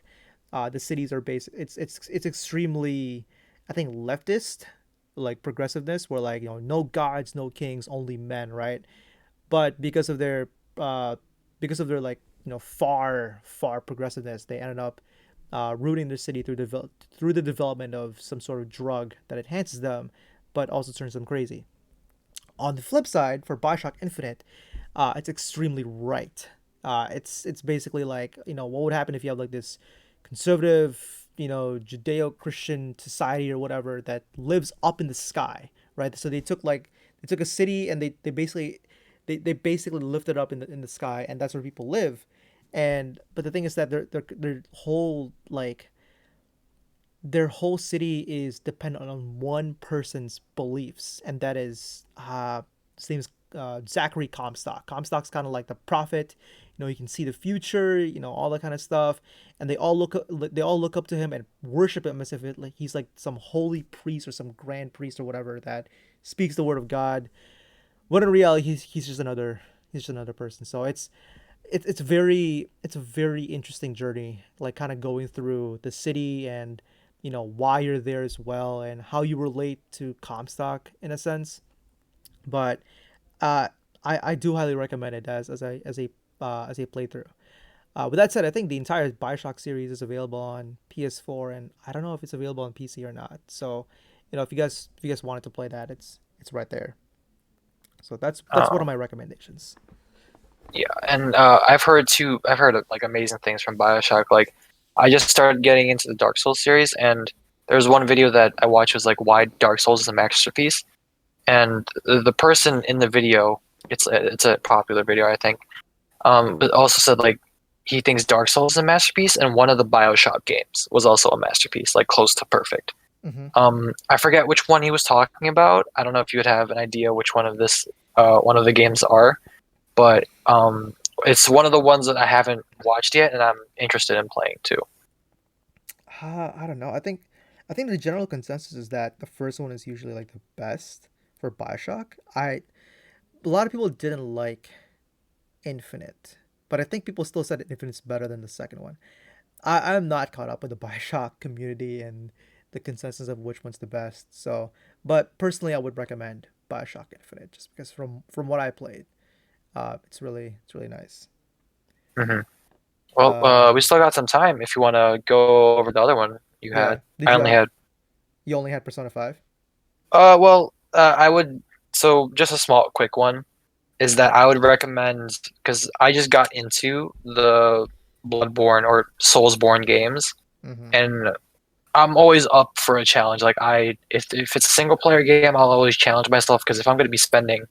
the cities are based. It's extremely, I think, leftist, like progressiveness, where like no gods, no kings, only men, right? But uh, because of their like far progressiveness, they ended up rooting the city through the development of some sort of drug that enhances them, but also turns them crazy. On the flip side, for Bioshock Infinite, it's extremely right. It's basically like what would happen if you have like this conservative Judeo-Christian society or whatever that lives up in the sky, right? So they took a city and they basically lifted up in the sky, and that's where people live. And but the thing is that their whole city is dependent on one person's beliefs, and that is his name's Zachary Comstock. Comstock's kind of like the prophet. He can see the future, all that kind of stuff, and they all look up to him and worship him as if like he's like some holy priest or some grand priest or whatever that speaks the word of God. But in reality, he's just another person. So it's a very interesting journey, like kind of going through the city and why you're there as well and how you relate to Comstock in a sense. But uh, I do highly recommend it as a playthrough. With that said, I think the entire Bioshock series is available on PS4, and I don't know if it's available on PC or not. So, if you guys wanted to play that, it's right there. So that's one of Um, my recommendations. yeah, and I've heard too. I've heard like amazing things from Bioshock. Like, I just started getting into the Dark Souls series, and there's one video that I watched was like why Dark Souls is a masterpiece. And the person in the video, it's a popular video, I think. But also said like he thinks Dark Souls is a masterpiece, and one of the Bioshock games was also a masterpiece, like close to perfect. Mm-hmm. I forget which one he was talking about. I don't know if you would have an idea which one of the games are, but it's one of the ones that I haven't watched yet, and I'm interested in playing too. I don't know. I think the general consensus is that the first one is usually like the best for Bioshock. A lot of people didn't like Infinite, but I think people still said Infinite's better than the second one. I'm not caught up with the Bioshock community and the consensus of which one's the best. So, but personally, I would recommend Bioshock Infinite just because from what I played, it's really nice. Hmm. Well, we Um, still got some time if you want to go over the other one you yeah. had. I only had You only had Persona 5? I would. So just a small, quick one is that I would recommend because I just got into the Bloodborne or Soulsborne games, Mm-hmm. and I'm always up for a challenge. Like if it's a single player game, I'll always challenge myself because if I'm going to be spending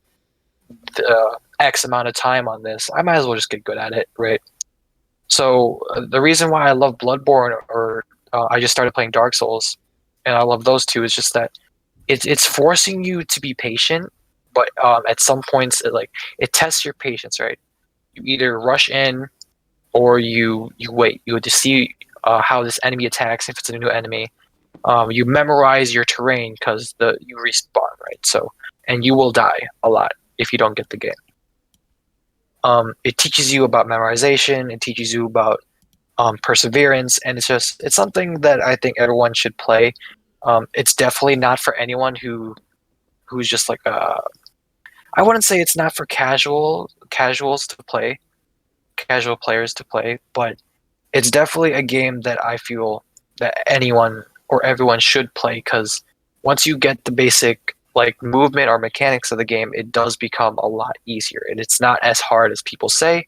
X amount of time on this, I might as well just get good at it, right? So the reason why I love Bloodborne or I just started playing Dark Souls, and I love those two is just that it's forcing you to be patient, but at some points it tests your patience, right? You either rush in or you wait. You just see how this enemy attacks if it's a new enemy. You memorize your terrain because the you respawn, right? So and you will die a lot if you don't get the game. It teaches you about memorization. It teaches you about perseverance, and it's something that I think everyone should play. It's definitely not for anyone who's just like I wouldn't say it's not for casuals to play, casual players to play, but it's definitely a game that I feel that anyone or everyone should play because once you get the basic like movement or mechanics of the game, it does become a lot easier, and it's not as hard as people say.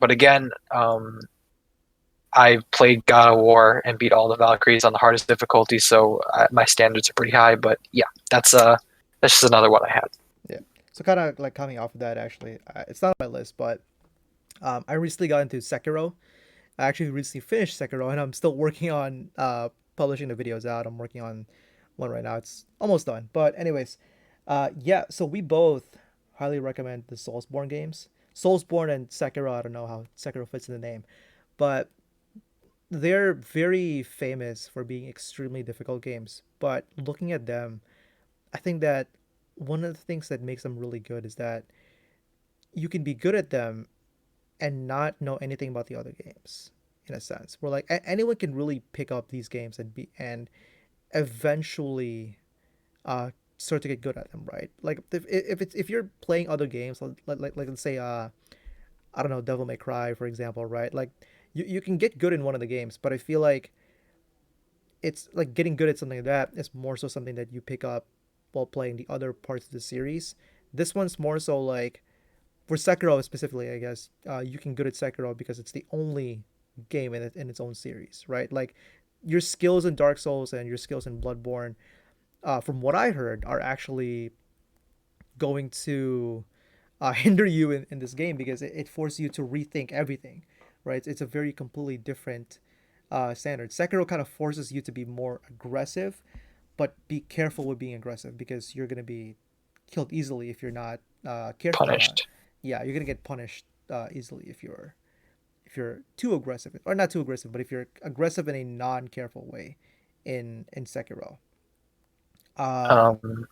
But again, I played God of War and beat all the Valkyries on the hardest difficulty, so my standards are pretty high. But yeah, that's just another one I had. Yeah. So kind of like coming off of that, actually, it's not on my list, but I recently got into Sekiro. I actually recently finished Sekiro, and I'm still working on publishing the videos out. I'm working on one right now. It's almost done. But anyways, yeah. So we both highly recommend the Soulsborne games. Soulsborne and Sekiro. I don't know how Sekiro fits in the name, but they're very famous for being extremely difficult games. But looking at them, I think that one of the things that makes them really good is that you can be good at them and not know anything about the other games in a sense. Where like anyone can really pick up these games and eventually start to get good at them, right? Like if you're playing other games, like let's say I don't know, Devil May Cry for example, right? Like you can get good in one of the games, but I feel like it's like getting good at something like that is more so something that you pick up while playing the other parts of the series. This one's more so like for Sekiro specifically, I guess you can good at Sekiro because it's the only game in its own series, right? Like your skills in Dark Souls and your skills in Bloodborne, from what I heard, are actually going to hinder you in this game because it forces you to rethink everything, right? It's a very completely different standard. Sekiro kind of forces you to be more aggressive, but be careful with being aggressive because you're gonna be killed easily if you're not careful about it. Punished. Yeah, you're gonna get punished easily if you're too aggressive or not too aggressive, but if you're aggressive in a non-careful way in Sekiro. Um, Um,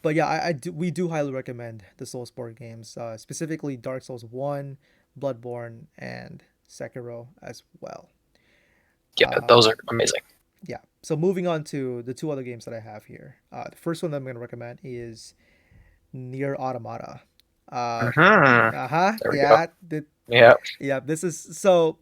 but yeah, I do we do highly recommend the Soulsborne games, specifically Dark Souls One, Bloodborne, and Sekiro as well. yeah, those Um, are amazing. yeah. So moving on to the two other games that I have here. The first one that I'm going to recommend is Near Automata. Uh, Hmm. uh-huh. There we go. Yeah. Yeah. Yeah. This is so.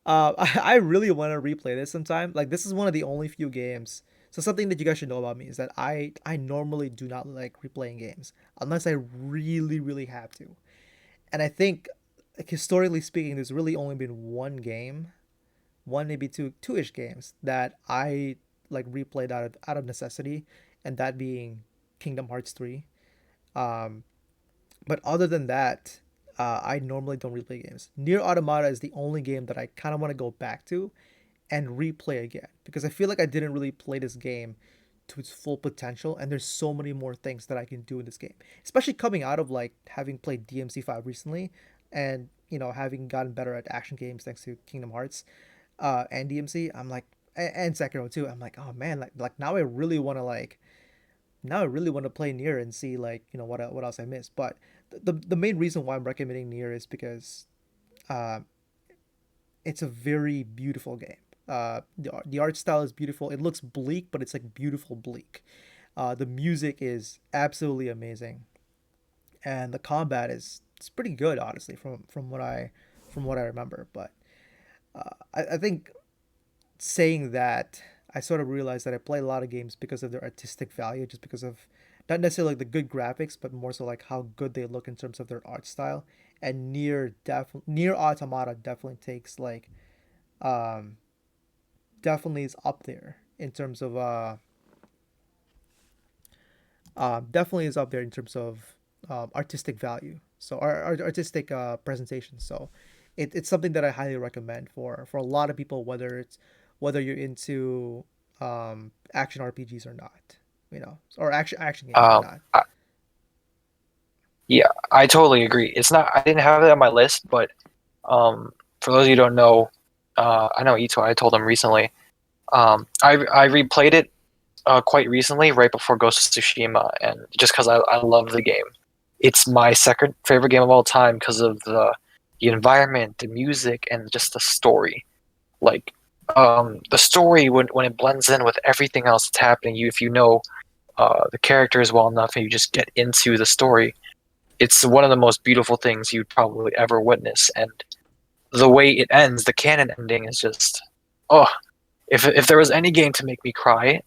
I really want to replay this sometime. Like this is one of the only few games. So something that you guys should know about me is that I normally do not like replaying games unless I really have to. And I think, like, historically speaking, there's really only been one game, one maybe two-ish games that I like replayed out of necessity, and that being Kingdom Hearts 3. Um, but other than that, I normally don't replay games. Near Automata is the only game that I kind of want to go back to and replay again because I feel like I didn't really play this game to its full potential, and there's so many more things that I can do in this game, especially coming out of like having played DMC5 recently, and having gotten better at action games thanks to Kingdom Hearts and DMC. I'm like, and Sekiro too. I'm like, oh man, like now I really want to play Nier and see like what else I missed. But the main reason why I'm recommending Nier is because uh, it's a very beautiful game. The art style is beautiful. It looks bleak, but it's like beautiful bleak. The music is absolutely amazing, and the combat is it's pretty good, honestly, from what I remember. But I think saying that, I sort of realized that I play a lot of games because of their artistic value, just because of not necessarily like the good graphics, but more so like how good they look in terms of their art style. And Near Automata definitely takes like um definitely is up there in terms of definitely is up there in terms of artistic value. So our artistic presentation. So it's something that I highly recommend for a lot of people, whether you're into action RPGs or not, or action games or Um, not. I, yeah, I totally agree. It's not. I didn't have it on my list, but for those of you who don't know, I know Ito. I told him recently. I replayed it quite recently, right before Ghost of Tsushima, and just because I love the game. It's my second favorite game of all time because of the environment, the music, and just the story. Like the story when it blends in with everything else that's happening, you if you know the characters well enough and you just get into the story, it's one of the most beautiful things you'd probably ever witness. And the way it ends, the canon ending, is just oh. If there was any game to make me cry,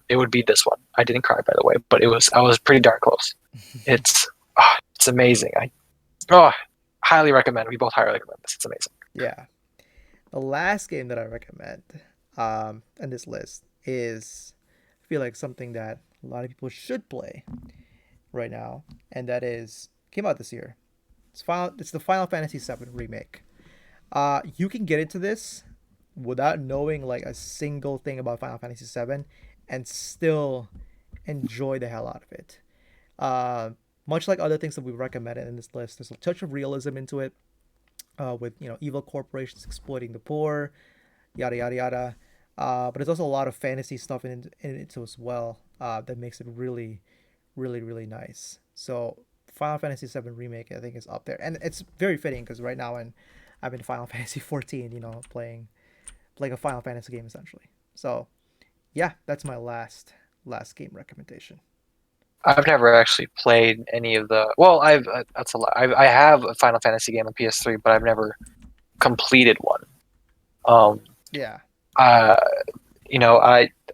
it would be this one. I didn't cry, by the way, but I was pretty darn close. It's it's amazing. I oh, highly recommend. We both highly recommend this. It's amazing. Yeah. The last game that I recommend on this list is, I feel like, something that a lot of people should play right now, and that is came out this year. It's the Final Fantasy VII remake. You can get into this without knowing like a single thing about Final Fantasy VII and still enjoy the hell out of it. Uh, Much like other things that we've recommended in this list, there's a touch of realism into it, with evil corporations exploiting the poor, yada yada yada. But there's also a lot of fantasy stuff in it too as well, that makes it really, really, really nice. So Final Fantasy VII Remake, I think, is up there, and it's very fitting because right now I'm in Final Fantasy 14. Playing a Final Fantasy game essentially. So yeah, that's my last game recommendation. I've never actually played any of the. Well, I've that's a lot. I have a Final Fantasy game on PS3, but I've never completed one. Um, Yeah, uh,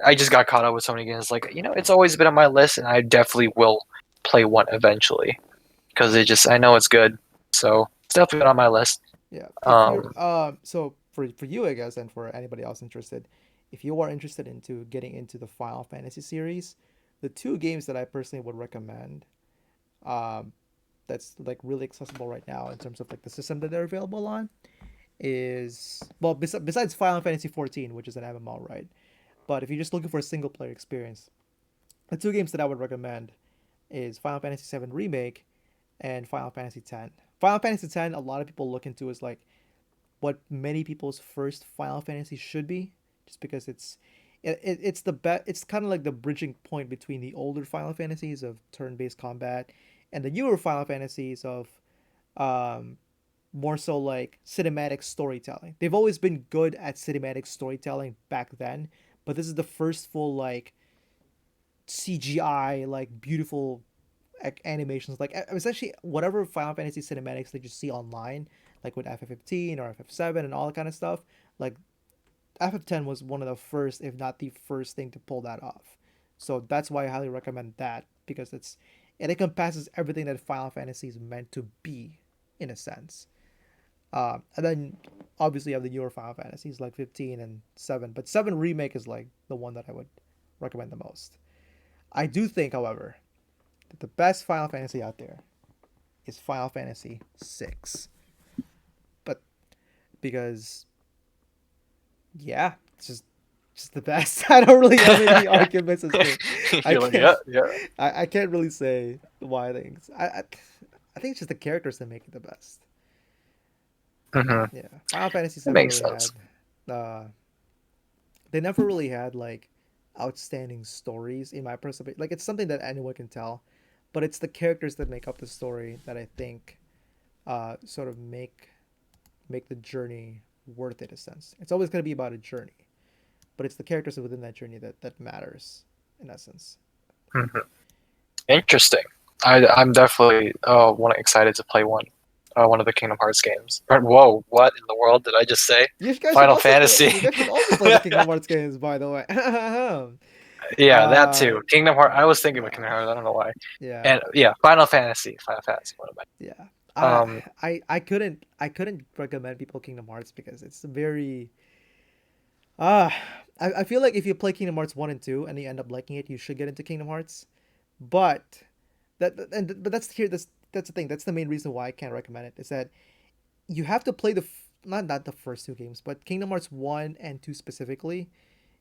I just got caught up with so many games. Like, it's always been on my list, and I definitely will play one eventually because I know it's good. So it's definitely been on my list. yeah. If you're Um, so for you, I guess, and for anybody else interested, if you are interested into getting into the Final Fantasy series, the two games that I personally would recommend, um, that's like really accessible right now in terms of like the system that they're available on is well besides Final Fantasy 14, which is an MMO, right? But if you're just looking for a single player experience, the two games that I would recommend is Final Fantasy 7 Remake and Final Fantasy 10. Final Fantasy 10, a lot of people look into is like what many people's first Final Fantasy should be, just because it's the best. It's kind of like the bridging point between the older Final Fantasies of turn-based combat and the newer Final Fantasies of um, more so like cinematic storytelling. They've always been good at cinematic storytelling back then, but this is the first full like CGI like beautiful animations, like essentially whatever Final Fantasy cinematics that you see online, like with FF15 or FF7 and all that kind of stuff. Like FF10 was one of the first, if not the first thing to pull that off. So that's why I highly recommend that because it encompasses everything that Final Fantasy is meant to be, in a sense. And then obviously you have the newer Final Fantasies like 15 and 7, but 7 Remake is like the one that I would recommend the most. I do think, however, that the best Final Fantasy out there is Final Fantasy 6. But because yeah, it's just the best. I don't really have any arguments as to I You're like, can't yeah, yeah. I can't really say why things. I think it's just the characters that make it the best. Hmm. Yeah, Final Fantasy That never makes really sense. had uh they never really had like outstanding stories in my perspective. Like it's something that anyone can tell, but it's the characters that make up the story that I think sort of make the journey worth it. In a sense, it's always going to be about a journey, but it's the characters within that journey that matters in essence. Hmm. Interesting. I'm definitely excited to play one of the Kingdom Hearts games. Whoa, what in the world did I just say? You guys should Final also play. Fantasy. You guys should also play the Kingdom Hearts games, by the way. Yeah, that uh, too. Kingdom Hearts. I was thinking about yeah, Kingdom Hearts. I don't know why. yeah, And yeah, Final Fantasy. Final Fantasy. What am yeah. I? I couldn't recommend people Kingdom Hearts because it's very ah. I feel like if you play Kingdom Hearts 1 and 2 and you end up liking it, you should get into Kingdom Hearts. But but that's the thing. That's the main reason why I can't recommend it. Is that you have to play not the first two games, but Kingdom Hearts 1 and 2 specifically.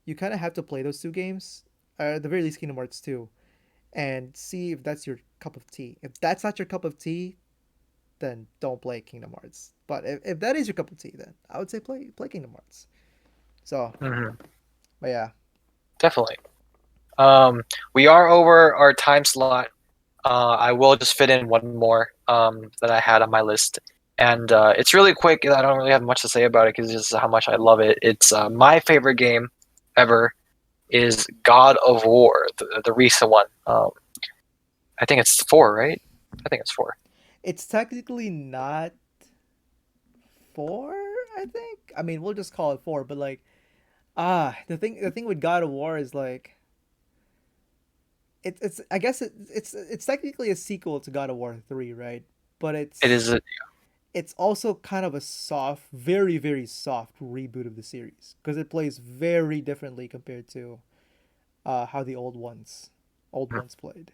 You kind of have to play those two games, or at the very least Kingdom Hearts 2, and see if that's your cup of tea. If that's not your cup of tea, then don't play Kingdom Hearts. But if that is your cup of tea, then I would say play Kingdom Hearts. So, Hmm. but yeah, Definitely. Um, we are over our time slot. I will just fit in one more that I had on my list, and it's really quick. And I don't really have much to say about it because it's just how much I love it. It's my favorite game ever is God of War, the recent one. I think it's four, right? I think it's four. it's technically not 4. I think. I mean, we'll just call it 4. But like, the thing with God of War is like, it's I guess it's technically a sequel to God of War 3, right? But It is. it's also kind of a soft, very very soft reboot of the series because it plays very differently compared to how the old ones played.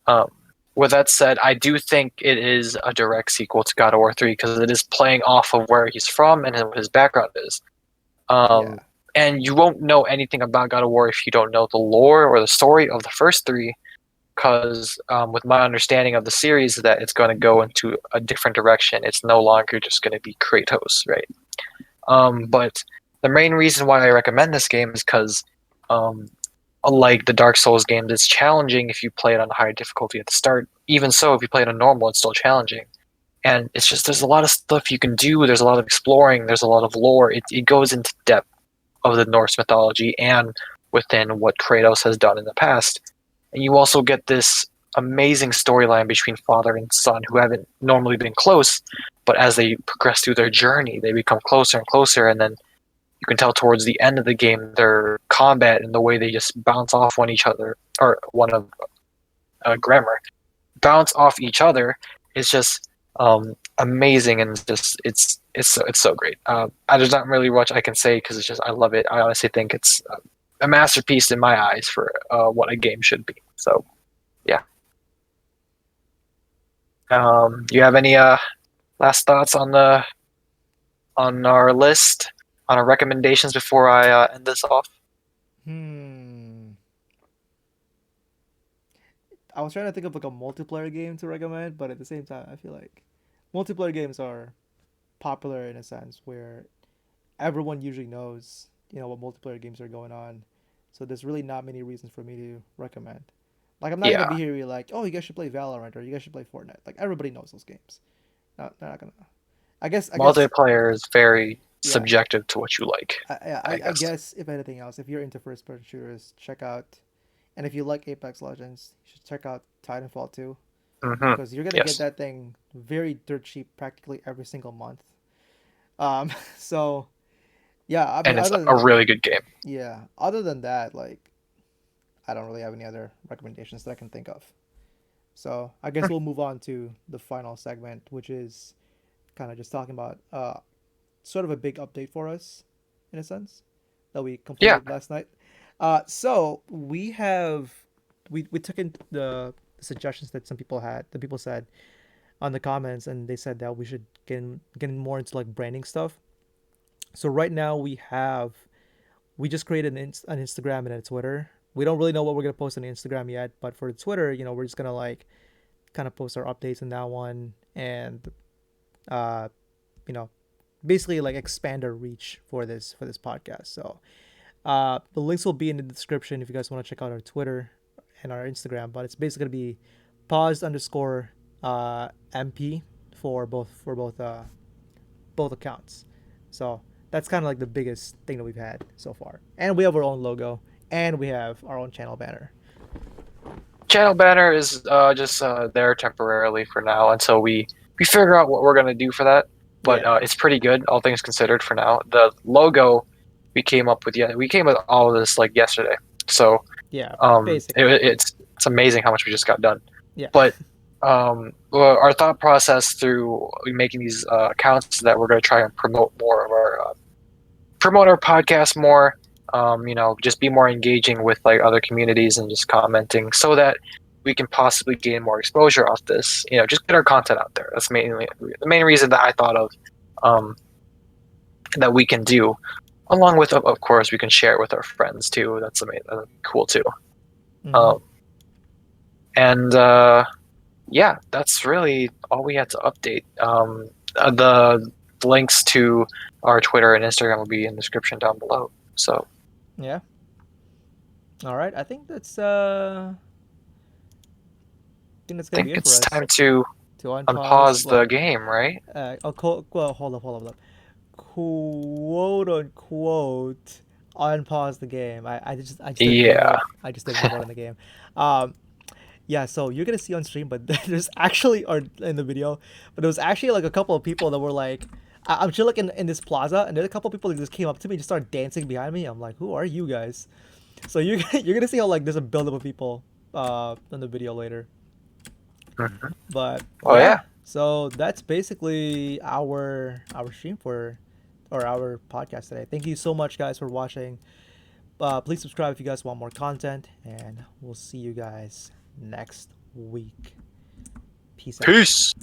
Um, with that said, I do think it is a direct sequel to God of War 3 because it is playing off of where he's from and what his background is. Um, Yeah, and you won't know anything about God of War if you don't know the lore or the story of the first three. Because with my understanding of the series, that it's going to go into a different direction. It's no longer just going to be Kratos, right? But the main reason why I recommend this game is because unlike the Dark Souls games, it's challenging if you play it on higher difficulty at the start. Even so, if you play it on normal, it's still challenging. And it's just there's a lot of stuff you can do. There's a lot of exploring. There's a lot of lore. It goes into depth of the Norse mythology and within what Kratos has done in the past. And you also get this amazing storyline between father and son who haven't normally been close, but as they progress through their journey, they become closer and closer. And then you can tell towards the end of the game, their combat and the way they just bounce off one each other, or one of grammar, bounce off each other is just amazing, and just it's so great. There's not really much I can say because it's just I love it. I honestly think it's a masterpiece in my eyes for what a game should be. So yeah. You have any last thoughts on our list, on our recommendations before I end this off? Hmm. I was trying to think of like a multiplayer game to recommend, but at the same time, I feel like multiplayer games are popular in a sense where everyone usually knows, what multiplayer games are going on. So there's really not many reasons for me to recommend. Like I'm not gonna Yeah, be here like, oh, you guys should play Valorant or you guys should play Fortnite. Like everybody knows those games. No, they're not gonna. I guess, multiplayer is very yeah. subjective to what you like, I I guess. guess if anything else, if you're into first person shooters, check out, and if you like Apex Legends, you should check out Titanfall 2 Hmm. because you're gonna get Yes, that thing very dirt cheap practically every single month. So yeah, I mean, and it's a really good game. other than that, like I don't really have any other recommendations that I can think of. So I guess we'll move on to the final segment, which is kind of just talking about sort of a big update for us, in a sense, that we Yeah, completed last night. So we took in the suggestions that some people had, the people said on the comments, and they said that we should get more into like branding stuff. So right now we just created an Instagram and a Twitter. We don't really know what we're gonna post on Instagram yet, but for the Twitter, we're just gonna like kind of post our updates on that one and uh, you know, basically like expand our reach for this podcast. So the links will be in the description if you guys want to check out our Twitter and our Instagram. But it's basically gonna be paused underscore MP for both accounts. So that's kind of like the biggest thing that we've had so far. And we have our own logo and we have our own channel banner. channel banner is just there temporarily for now until we figure out what we're gonna do for that. But Yeah, it's pretty good, all things considered. For now, the logo we came up with, yeah, we came with all of this like yesterday. So yeah, it, basically, it's amazing how much we just got done. yeah. But well, our thought process through making these accounts is that we're going to try and promote our podcast more. Just be more engaging with like other communities and just commenting so that we can possibly gain more exposure off this. Just get our content out there. That's mainly the main reason that I thought of, um, that we can do. Along with, of course, we can share it with our friends too. That's amazing, cool too. Mm-hmm. Um, and yeah, that's really all we had to update. The links to our Twitter and Instagram will be in the description down below. So Yeah. All right. I think that's I gonna be think it for it's us. time to To unpause. unpause the Well, game, right? well, hold up. Quote unquote, unpause the game. I just didn't give Yeah. up. I just didn't give up on the game. Um, yeah. So you're gonna see on stream, but there's actually, or in the video, but there was actually like a couple of people that were like, I'm chilling in this plaza, and there's a couple of people that just came up to me and just started dancing behind me. I'm like, who are you guys? So you're gonna see how like there's a buildup of people in the video later. Mhm. But Oh yeah. yeah, so that's basically our stream for or our podcast today. Thank you so much, guys, for watching. Please subscribe if you guys want more content, and we'll see you guys next week. Peace out. Peace.